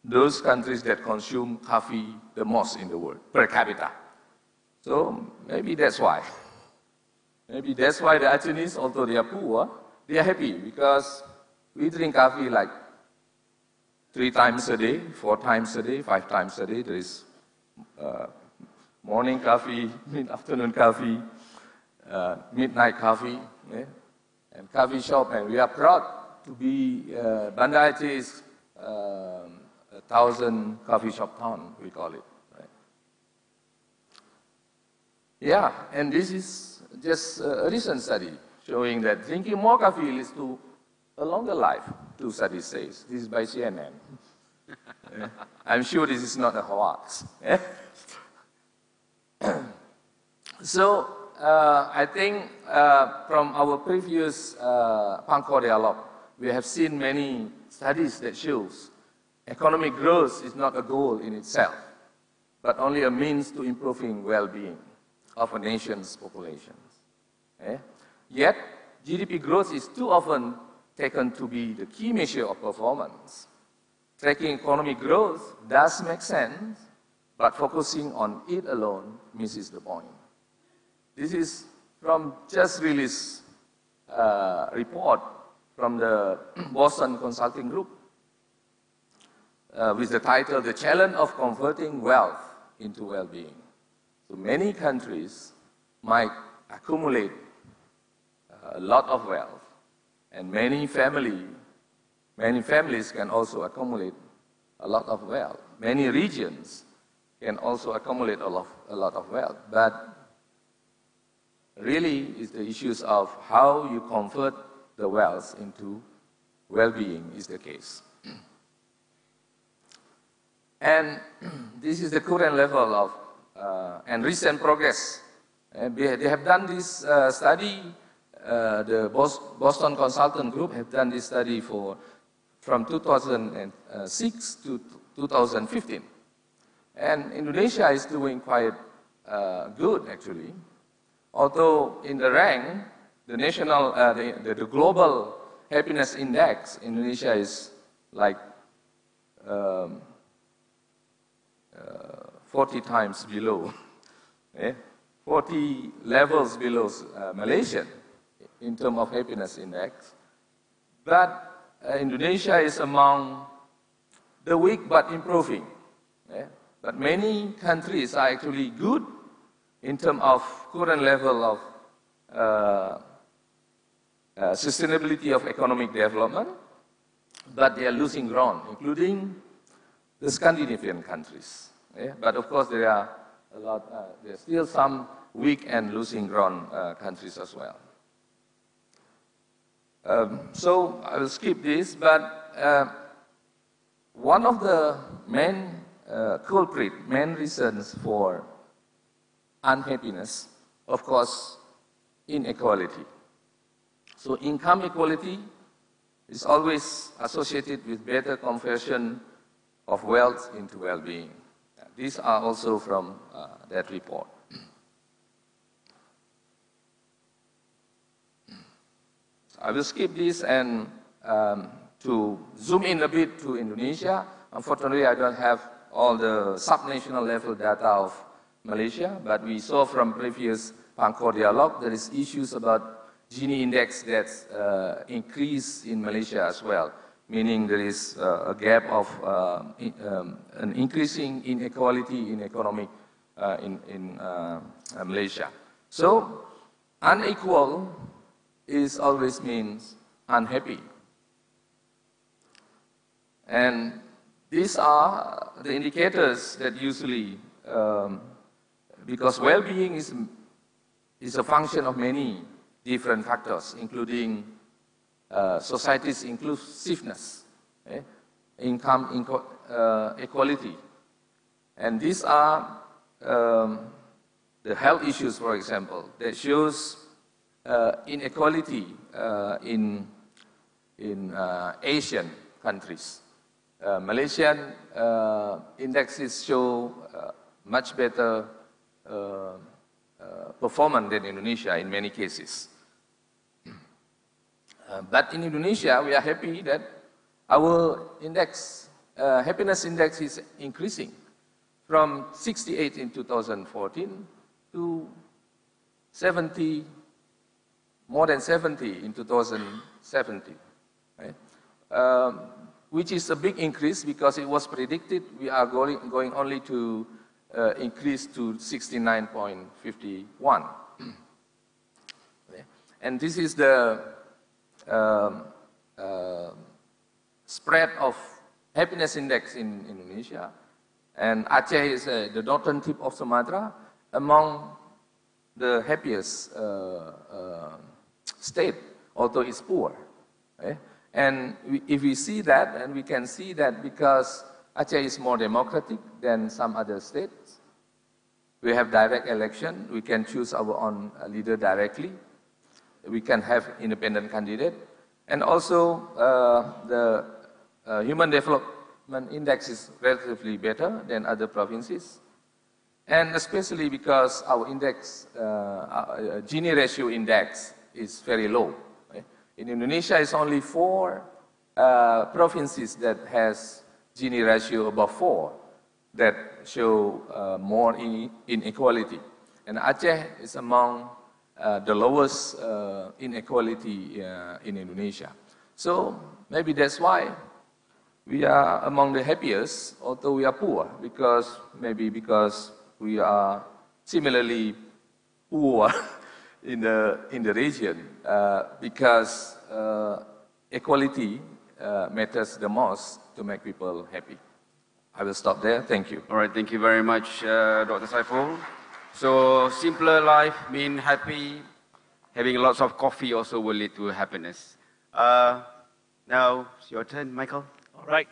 those countries that consume coffee the most in the world, per capita. So maybe that's why. Maybe that's why the Acehnese, although they are poor, they are happy because we drink coffee like 3 times a day, 4 times a day, 5 times a day. There is morning coffee, mid-afternoon coffee, midnight coffee, and coffee shop. And we are proud to be Banda Aceh is 1,000 coffee shop town, we call it. Right? Yeah, and this is just a recent study showing that drinking more coffee leads to a longer life, 2 studies says. This is by CNN. I'm sure this is not a hoax. So, I think from our previous Pangkor dialogue, we have seen many studies that shows economic growth is not a goal in itself, but only a means to improving well-being of a nation's populations. Yet, GDP growth is too often taken to be the key measure of performance. Tracking economic growth does make sense, but focusing on it alone misses the point. This is from just released report from the Boston Consulting Group with the title, The Challenge of Converting Wealth into Well-Being. So many countries might accumulate a lot of wealth, and many families can also accumulate a lot of wealth. Many regions can also accumulate a lot of wealth, but really is the issues of how you convert the wealth into well-being is the case. And this is the current level of and recent progress. They have done this study, the Boston Consultant Group have done this study from 2006 to 2015. And Indonesia is doing quite good, actually. Although in the rank, the national, the global happiness index, Indonesia is like 40 times below, 40 levels below Malaysia in terms of happiness index. but Indonesia is among the weak but improving. But many countries are actually good in terms of current level of sustainability of economic development, but they are losing ground, including the Scandinavian countries. But of course, there are there's still some weak and losing ground countries as well. So I will skip this, but one of the main main reasons for unhappiness, of course, inequality. So income equality is always associated with better conversion of wealth into well-being. These are also from that report. So I will skip this and to zoom in a bit to Indonesia. Unfortunately, I don't have all the sub-national level data of Malaysia, but we saw from previous Pangkor dialogue there is issues about Gini index that's increased in Malaysia as well, meaning there is a gap of an increasing inequality in economic in Malaysia. So unequal is always means unhappy. And these are the indicators that usually, because well-being is a function of many different factors, including society's inclusiveness, income equality. And these are the health issues, for example, that shows inequality in Asian countries. Malaysian indexes show much better performance than Indonesia in many cases. But in Indonesia, we are happy that our index, happiness index is increasing from 68 in 2014 to 70, more than 70 in 2017. Right? Which is a big increase because it was predicted we are going only to increase to 69.51. And this is the spread of happiness index in Indonesia. And Aceh is the northern tip of Sumatra among the happiest state, although it's poor. And if we see that, and we can see that because Aceh is more democratic than some other states, we have direct election, we can choose our own leader directly, we can have independent candidate, and also the Human Development Index is relatively better than other provinces, and especially because our index, Gini ratio index is very low. In Indonesia, it's only 4 provinces that has Gini ratio above 4 that show more inequality. And Aceh is among the lowest inequality in Indonesia. So maybe that's why we are among the happiest, although we are poor, because we are similarly poor in the region, because equality matters the most to make people happy. I will stop there. Thank you. All right, thank you very much, Dr. Saiful. So simpler life means happy. Having lots of coffee also will lead to happiness. Now it's your turn, Michael. All right.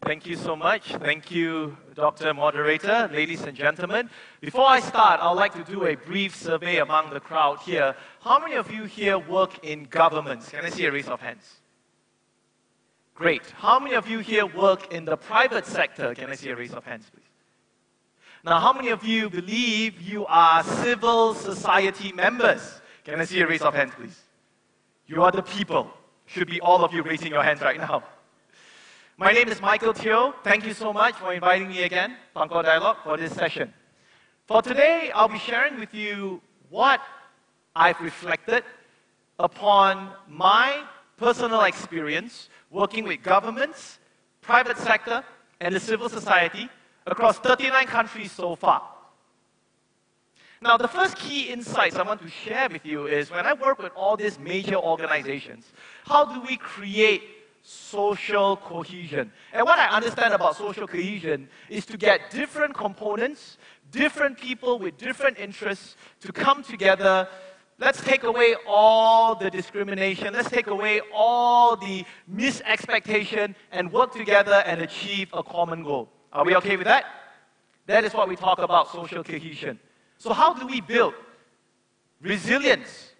Thank you so much. Thank you, Dr. Moderator, ladies and gentlemen. Before I start, I'd like to do a brief survey among the crowd here. How many of you here work in governments? Can I see a raise of hands? Great. How many of you here work in the private sector? Can I see a raise of hands, please? Now, how many of you believe you are civil society members? Can I see a raise of hands, please? You are the people. Should be all of you raising your hands right now. My name is Michael Teo. Thank you so much for inviting me again, Pangkor Dialogue, for this session. For today, I'll be sharing with you what I've reflected upon my personal experience working with governments, private sector, and the civil society across 39 countries so far. Now, the first key insights I want to share with you is when I work with all these major organizations, how do we create social cohesion? And what I understand about social cohesion is to get different components, different people with different interests to come together. Let's take away all the discrimination. Let's take away all the misexpectation and work together and achieve a common goal. Are we okay with that? That is what we talk about, social cohesion. So how do we build resilience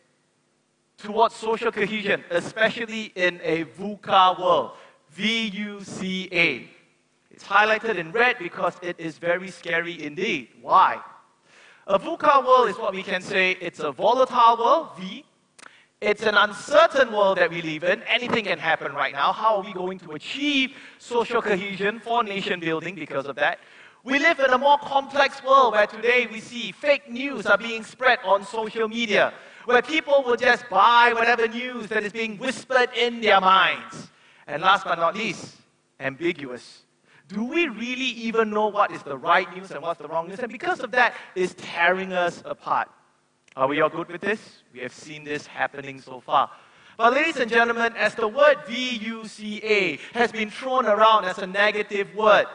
towards social cohesion, especially in a VUCA world? V-U-C-A. It's highlighted in red because it is very scary indeed. Why? A VUCA world is what we can say, it's a volatile world, V. It's an uncertain world that we live in. Anything can happen right now. How are we going to achieve social cohesion for nation building because of that? We live in a more complex world where today we see fake news are being spread on social media, where people will just buy whatever news that is being whispered in their minds. And last but not least, ambiguous. Do we really even know what is the right news and what's the wrong news? And because of that, it's tearing us apart. Are we all good with this? We have seen this happening so far. But ladies and gentlemen, as the word VUCA has been thrown around as a negative word,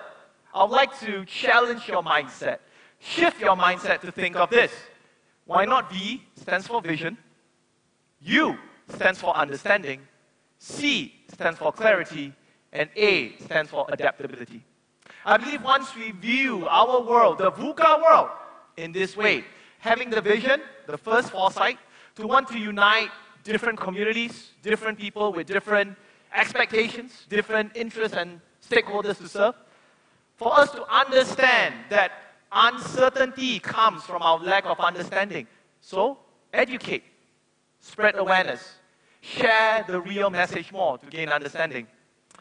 I would like to challenge your mindset. Shift your mindset to think of this. Why not V stands for vision, U stands for understanding, C stands for clarity, and A stands for adaptability. I believe once we view our world, the VUCA world, in this way, having the vision, the first foresight, to want to unite different communities, different people with different expectations, different interests and stakeholders to serve, for us to understand that uncertainty comes from our lack of understanding. So, educate, spread awareness, share the real message more to gain understanding.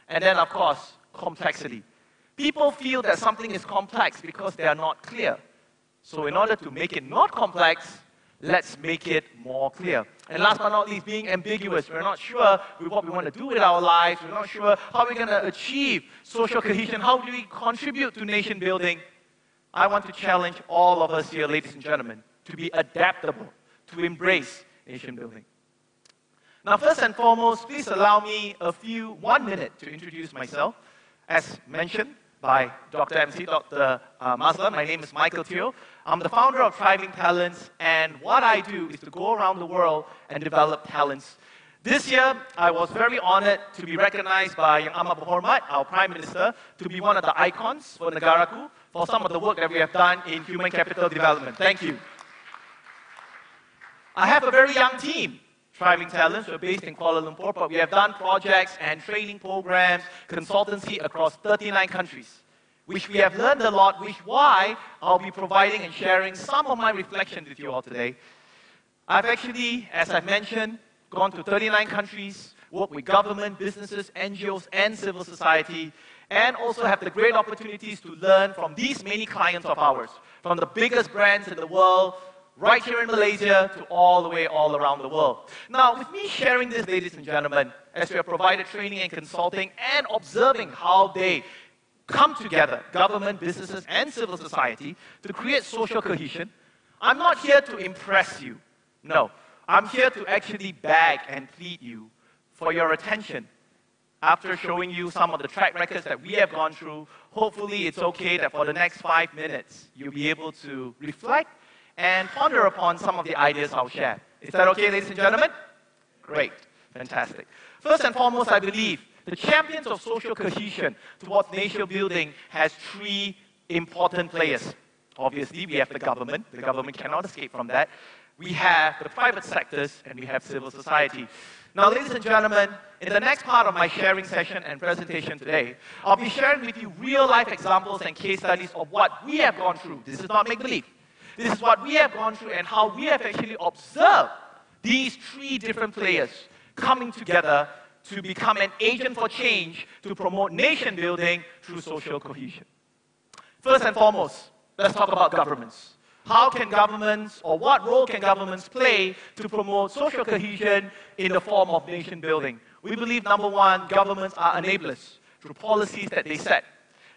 And then, of course, complexity. People feel that something is complex because they are not clear. So in order to make it not complex, let's make it more clear. And last but not least, being ambiguous. We're not sure with what we want to do with our lives. We're not sure how we're going to achieve social cohesion. How do we contribute to nation building? I want to challenge all of us here, ladies and gentlemen, to be adaptable, to embrace nation building. Now, first and foremost, please allow me 1 minute to introduce myself. As mentioned by Dr. MC, Dr. Masla, my name is Michael Teo. I'm the founder of Thriving Talents, and what I do is to go around the world and develop talents. This year, I was very honored to be recognized by Yang Amat Berhormat, our Prime Minister, to be one of the icons for Negaraku for some of the work that we have done in human capital development. Thank you. I have a very young team. Thriving Talents, we're based in Kuala Lumpur, but we have done projects and training programs, consultancy across 39 countries, which we have learned a lot, which why I'll be providing and sharing some of my reflections with you all today. I've actually, as I've mentioned, gone to 39 countries, worked with government, businesses, NGOs, and civil society, and also have the great opportunities to learn from these many clients of ours, from the biggest brands in the world, right here in Malaysia to all the way all around the world. Now, with me sharing this, ladies and gentlemen, as we have provided training and consulting and observing how they come together, government, businesses, and civil society, to create social cohesion, I'm not here to impress you. No, I'm here to actually beg and plead you for your attention. After showing you some of the track records that we have gone through, hopefully it's okay that for the next 5 minutes, you'll be able to reflect and ponder upon some of the ideas I'll share. Is that okay, ladies and gentlemen? Great. Fantastic. First and foremost, I believe the champions of social cohesion towards nation building has 3 important players. Obviously, we have the government. The government cannot escape from that. We have the private sectors, and we have civil society. Now, ladies and gentlemen, in the next part of my sharing session and presentation today, I'll be sharing with you real-life examples and case studies of what we have gone through. This is not make-believe. This is what we have gone through and how we have actually observed these 3 different players coming together to become an agent for change to promote nation building through social cohesion. First and foremost, let's talk about governments. How can governments, or what role can governments play to promote social cohesion in the form of nation building? We believe, number one, governments are enablers through policies that they set.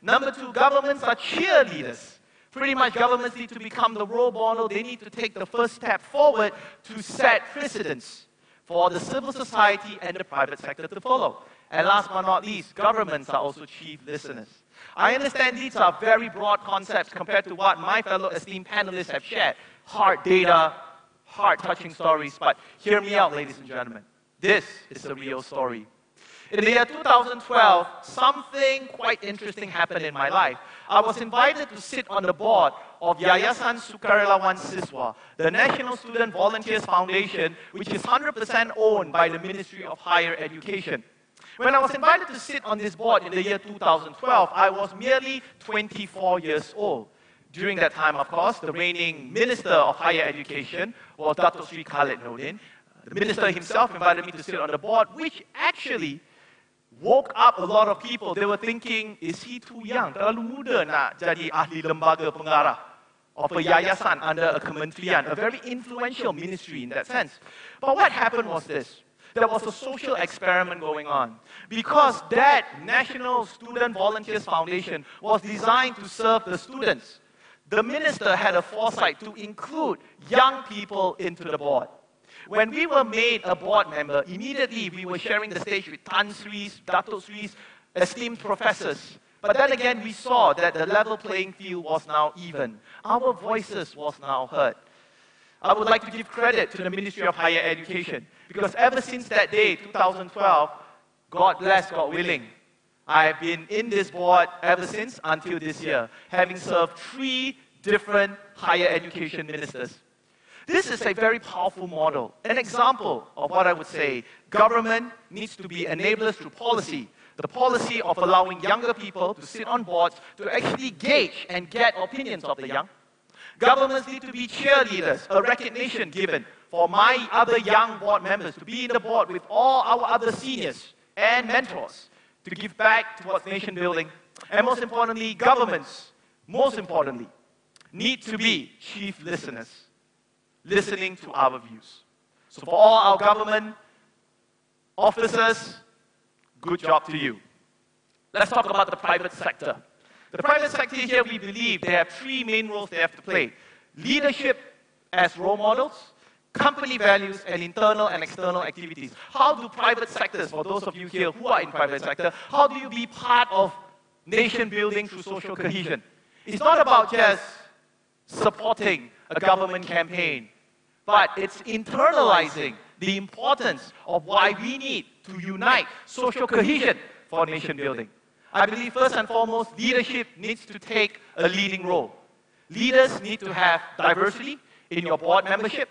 Number two, governments are cheerleaders. Pretty much governments need to become the role model. They need to take the first step forward to set precedents for the civil society and the private sector to follow. And last but not least, governments are also chief listeners. I understand these are very broad concepts compared to what my fellow esteemed panelists have shared. Hard data, heart-touching stories, but hear me out, ladies and gentlemen. This is a real story. In the year 2012, something quite interesting happened in my life. I was invited to sit on the board of Yayasan Sukarelawan Siswa, the National Student Volunteers Foundation, which is 100% owned by the Ministry of Higher Education. When I was invited to sit on this board in the year 2012, I was merely 24 years old. During that time, of course, the reigning Minister of Higher Education was Dato Sri Khalid Nordin. The Minister himself invited me to sit on the board, which actually woke up a lot of people. They were thinking, is he too young? Terlalu muda nak jadi ahli lembaga pengarah of a yayasan under a kementerian, a very influential ministry in that sense. But what happened was this. There was a social experiment going on. Because that National Student Volunteers Foundation was designed to serve the students, the minister had a foresight to include young people into the board. When we were made a board member, immediately we were sharing the stage with Tan Sri's, Dato Sri's, esteemed professors. But then again, we saw that the level playing field was now even. Our voices was now heard. I would like to give credit to the Ministry of Higher Education, because ever since that day, 2012, God bless, God willing, I have been in this board ever since until this year, having served 3 different higher education ministers. This is a very powerful model, an example of what I would say. Government needs to be enablers through policy. The policy of allowing younger people to sit on boards to actually gauge and get opinions of the young. Governments need to be cheerleaders, a recognition given for my other young board members to be in the board with all our other seniors and mentors to give back towards nation building. And most importantly, governments, most importantly, need to be chief listeners, listening to our views. So for all our government officers, good job to you. Let's talk about the private sector. The private sector here, we believe they have 3 main roles they have to play. Leadership as role models, company values, and internal and external activities. How do private sectors, for those of you here who are in private sector, how do you be part of nation building through social cohesion? It's not about just supporting a government campaign, but it's internalizing the importance of why we need to unite social cohesion for nation building. I believe first and foremost, leadership needs to take a leading role. Leaders need to have diversity in your board membership.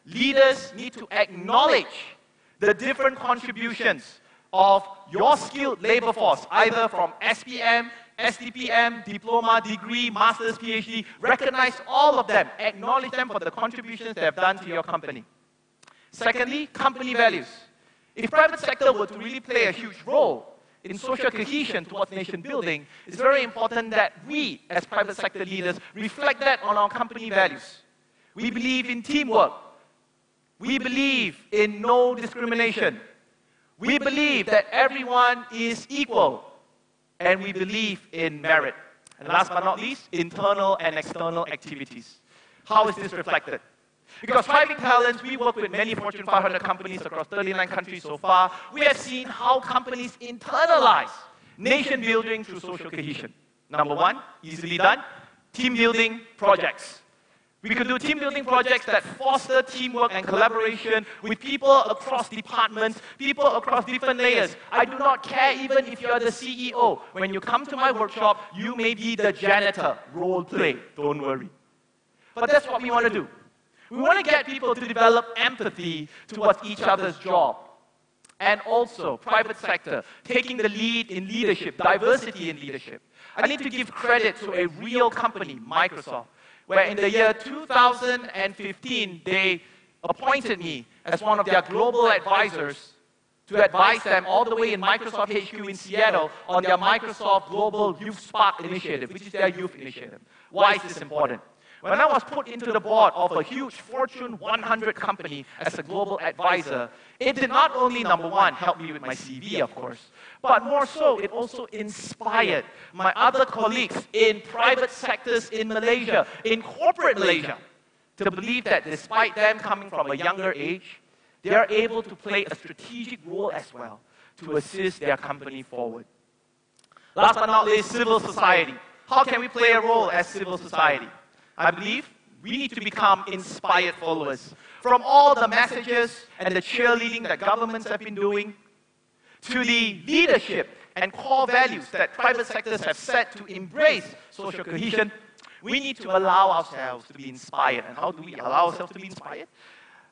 Leaders need to acknowledge the different contributions of your skilled labor force, either from SPM, SDPM, diploma, degree, master's, PhD. Recognize all of them. Acknowledge them for the contributions they have done to your company. Secondly, company values. If private sector were to really play a huge role in social cohesion towards nation building, it's very important that we, as private sector leaders, reflect that on our company values. We believe in teamwork. We believe in no discrimination. We believe that everyone is equal. And we believe in merit. And last but not least, internal and external activities. How is this reflected? Because Thriving Talents, we work with many Fortune 500 companies across 39 countries so far. We have seen how companies internalize nation building through social cohesion. Number 1, easily done, team building projects. We could do team building projects that foster teamwork and collaboration with people across departments, people across different layers. I do not care even if you are the CEO. When you come to my workshop, you may be the janitor. Role play, don't worry. But that's what we want to do. We want to get people to develop empathy towards each other's job. And also, private sector, taking the lead in leadership, diversity in leadership. I need to give credit to a real company, Microsoft, where in the year 2015, they appointed me as one of their global advisors to advise them all the way in Microsoft HQ in Seattle on their Microsoft Global Youth Spark Initiative, which is their youth initiative. Why is this important? When I was put into the board of a huge Fortune 100 company as a global advisor, it did not only, number one, help me with my CV, of course, but more so, it also inspired my other colleagues in private sectors in Malaysia, in corporate Malaysia, to believe that despite them coming from a younger age, they are able to play a strategic role as well to assist their company forward. Last but not least, civil society. How can we play a role as civil society? I believe we need to become inspired followers. From all the messages and the cheerleading that governments have been doing, to the leadership and core values that private sectors have set to embrace social cohesion, we need to allow ourselves to be inspired. And how do we allow ourselves to be inspired?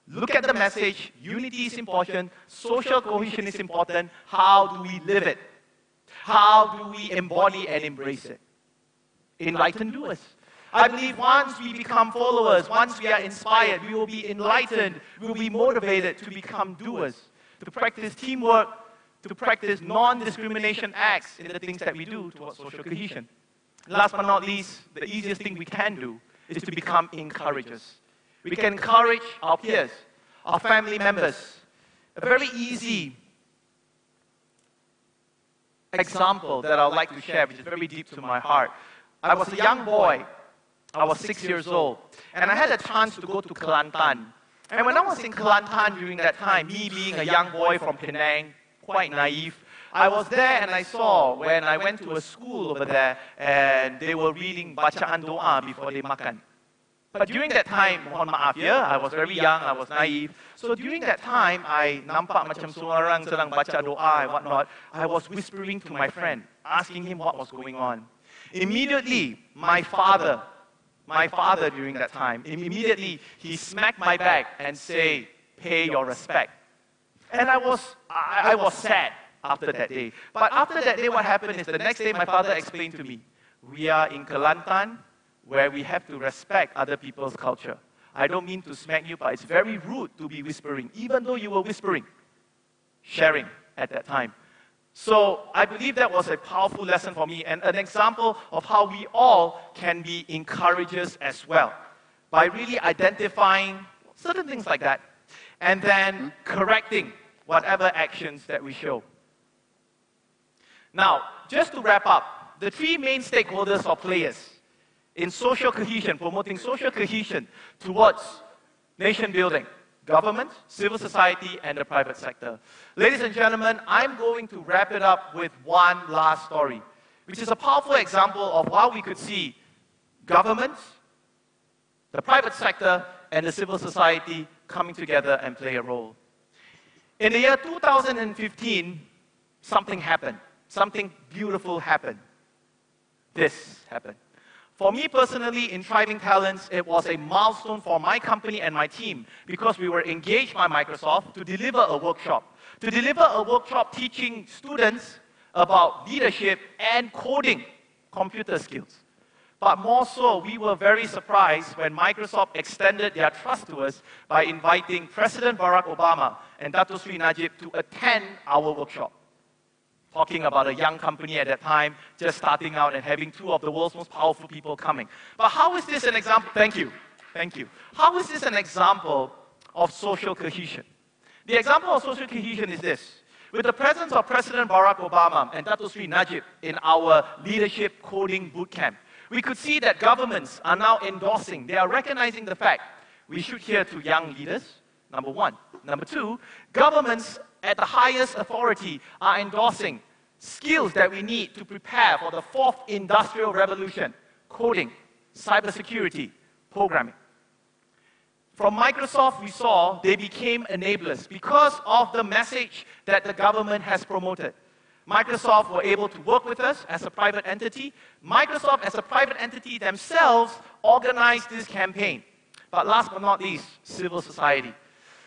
Look at the message, unity is important, social cohesion is important. How do we live it? How do we embody and embrace it? Enlightened doers. I believe once we become followers, once we are inspired, we will be enlightened, we will be motivated to become doers, to practice teamwork, to practice non-discrimination acts in the things that we do towards social cohesion. Last but not least, the easiest thing we can do is to become encouragers. We can encourage our peers, our family members. A very easy example that I'd like to share, which is very deep to my heart. I was a young boy. I was 6 years old, and I had a chance to go to Kelantan. And when I was in Kelantan during that time, me being a young boy from Penang, quite naive, I was there and I saw when I went to a school over there, and they were reading bacaan doa before they makan. But during that time, mohon maaf ya, I was very young, I was naive. So during that time, I nampak macam seorang sedang baca doa and whatnot. I was whispering to my friend, asking him what was going on. Immediately, my father during that time, immediately he smacked my back and say, pay your respect. And I was sad after that day. But after that day, what happened is the next day my father explained to me, we are in Kelantan where we have to respect other people's culture. I don't mean to smack you, but it's very rude to be whispering, even though you were whispering, sharing at that time. So I believe that was a powerful lesson for me and an example of how we all can be encouragers as well by really identifying certain things like that and then correcting whatever actions that we show. Now, just to wrap up, the three main stakeholders or players in social cohesion, promoting social cohesion towards nation building: government, civil society, and the private sector. Ladies and gentlemen, I'm going to wrap it up with one last story, which is a powerful example of how we could see government, the private sector, and the civil society coming together and play a role. In the year 2015, something happened. Something beautiful happened. This happened. For me personally, in Thriving Talents, it was a milestone for my company and my team because we were engaged by Microsoft to deliver a workshop. To deliver a workshop teaching students about leadership and coding computer skills. But more so, we were very surprised when Microsoft extended their trust to us by inviting President Barack Obama and Dato Sri Najib to attend our workshop. Talking about a young company at that time, just starting out and having two of the world's most powerful people coming. But how is this an example? Thank you. How is this an example of social cohesion? The example of social cohesion is this. With the presence of President Barack Obama and Dato Sri Najib in our leadership coding bootcamp, we could see that governments are now endorsing, they are recognizing the fact we should hear to young leaders, number one. Number two, governments at the highest authority are endorsing skills that we need to prepare for the fourth industrial revolution: coding, cybersecurity, programming. From Microsoft, we saw they became enablers because of the message that the government has promoted. Microsoft were able to work with us as a private entity. Microsoft as a private entity themselves organized this campaign. But last but not least, civil society.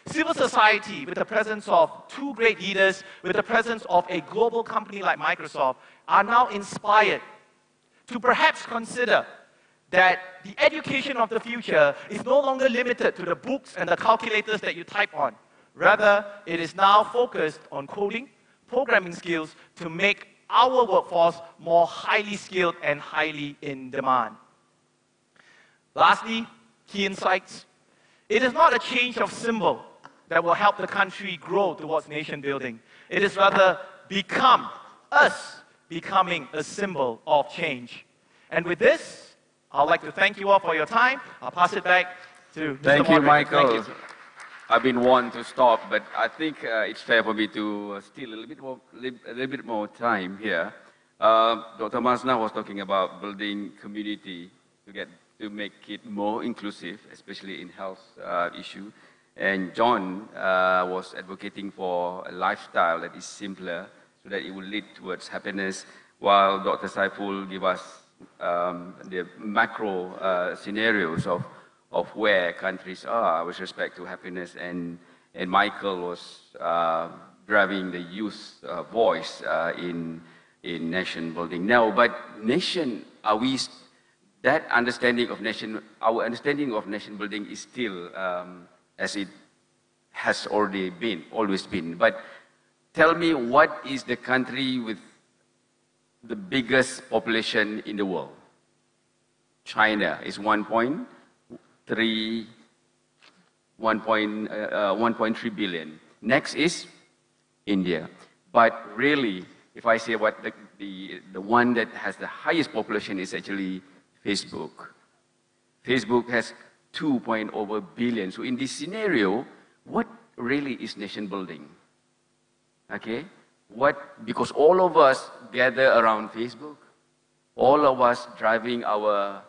Civil society, with the presence of two great leaders, with the presence of a global company like Microsoft, are now inspired to perhaps consider that the education of the future is no longer limited to the books and the calculators that you type on. Rather, it is now focused on coding, programming skills to make our workforce more highly skilled and highly in demand. Lastly, key insights. It is not a change of symbol that will help the country grow towards nation building. It is rather us becoming a symbol of change. And with this, I'd like to thank you all for your time. I'll pass it back to Mr. Thank you, Moderator. Michael. Thank you. I've been one to stop, but I think it's fair for me to steal a little bit more time here. Dr. Masna was talking about building community to make it more inclusive, especially in health issue. And John was advocating for a lifestyle that is simpler, so that it will lead towards happiness, while Dr. Saiful gave us the macro scenarios of where countries are with respect to happiness, and Michael was driving the youth voice in nation building. Now, but that understanding of our understanding of nation building is still as it has always been. But tell me, what is the country with the biggest population in the world? China is 1.3 billion. Next is India. But really, if I say what the one that has the highest population is actually Facebook. Facebook has 2.0 billion. So in this scenario, what really is nation building? Okay? Because all of us gather around Facebook, all of us driving our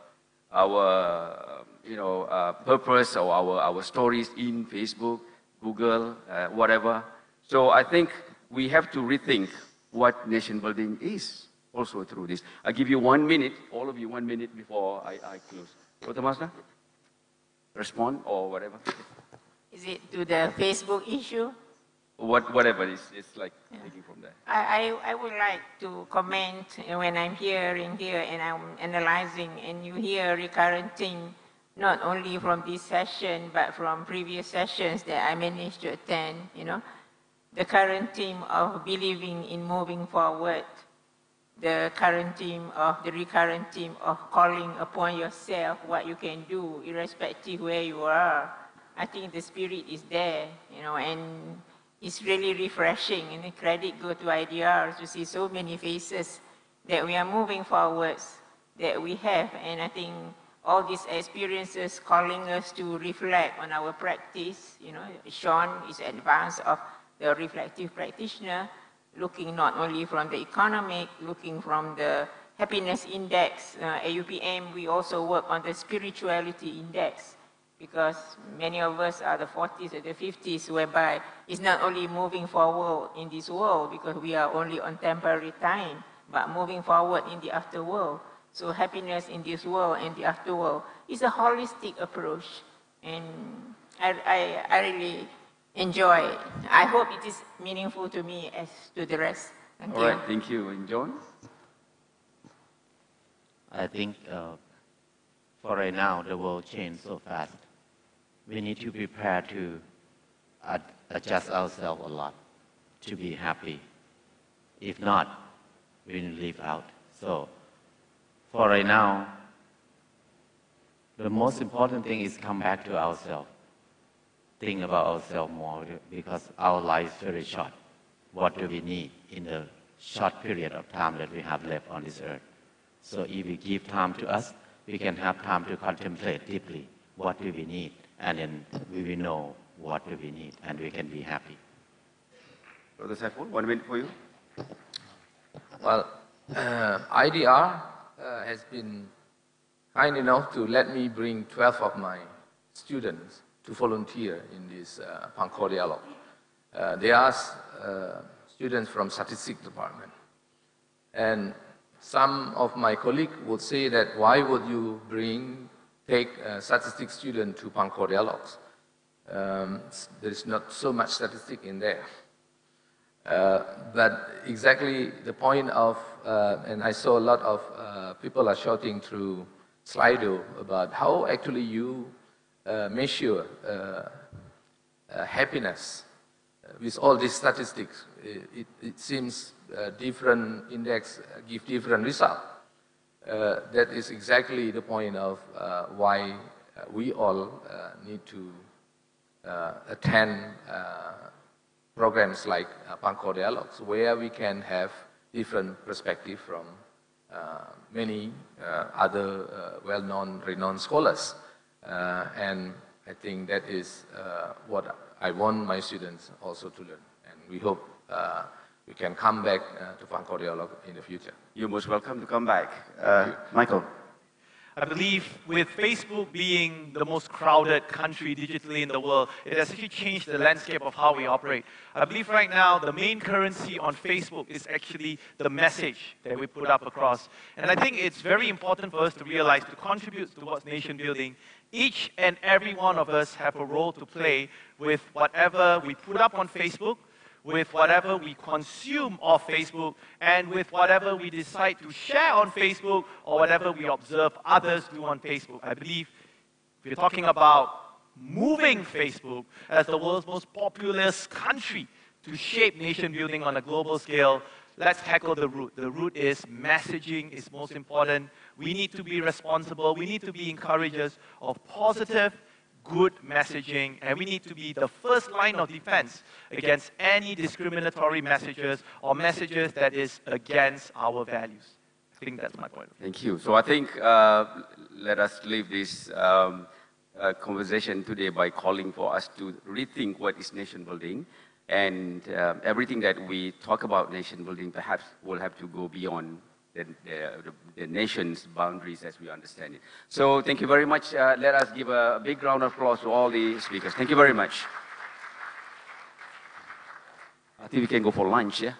purpose or our stories in Facebook, Google, whatever. So I think we have to rethink what nation building is also through this. I'll give you 1 minute, all of you 1 minute before I close. Dr. Masna, respond or whatever. Is it to the Facebook issue? Whatever, it's like taking from there. I would like to comment when I'm hearing here and I'm analyzing, and you hear recurrent thing, not only from this session, but from previous sessions that I managed to attend, the current theme of believing in moving forward, the recurrent theme of calling upon yourself what you can do, irrespective where you are. I think the spirit is there, and it's really refreshing, and the credit go to IDR to see so many faces that we are moving forwards, that we have, and I think all these experiences calling us to reflect on our practice. Sean is advanced of the reflective practitioner, looking not only from the economic, looking from the happiness index. AUPM, we also work on the spirituality index, because many of us are the 40s or the 50s, whereby it's not only moving forward in this world, because we are only on temporary time, but moving forward in the afterworld. So happiness in this world and the afterworld is a holistic approach, and I really enjoy it. I hope it is meaningful to me as to the rest. Thank you. All right, thank you. And John? I think for right now, the world changed so fast. We need to prepare to adjust ourselves a lot to be happy. If not, we will leave out. So for right now, the most important thing is come back to ourselves. Think about ourselves more, because our life is very short. What do we need in the short period of time that we have left on this earth? So if we give time to us, we can have time to contemplate deeply what do we need, and then we will know what do we need, and we can be happy. Dr. Saiful, 1 minute for you. Well, IDR has been kind enough to let me bring 12 of my students to volunteer in this Pangkor dialogue. They are students from statistics department. And some of my colleagues would say that why would you take a statistics student to Pangkor dialogues? There is not so much statistics in there. But exactly the point of, and I saw a lot of people are shouting through Slido about how actually you measure happiness with all these statistics. It seems different index give different result. that is exactly the point of why we all need to attend programs like Pangkor Dialogues, where we can have different perspectives from many other well-known, renowned scholars. And I think that is what I want my students also to learn. And we hope we can come back to Pangkor Dialogue in the future. You're most welcome to come back. Michael. I believe with Facebook being the most crowded country digitally in the world, it has actually changed the landscape of how we operate. I believe right now the main currency on Facebook is actually the message that we put up across. And I think it's very important for us to realize to contribute towards nation building, each and every one of us have a role to play with whatever we put up on Facebook, with whatever we consume off Facebook, and with whatever we decide to share on Facebook, or whatever we observe others do on Facebook. I believe we're talking about moving Facebook as the world's most populous country to shape nation building on a global scale. Let's tackle the root. The root is messaging is most important. We need to be responsible. We need to be encouragers of positive, good messaging, and we need to be the first line of defense against any discriminatory messages or messages that is against our values. I think that's my point. Thank you. So I think let us leave this conversation today by calling for us to rethink what is nation building, and everything that we talk about nation building perhaps will have to go beyond the nation's boundaries as we understand it. So thank you very much. Let us give a big round of applause to all the speakers. Thank you very much. I think we can go for lunch, yeah?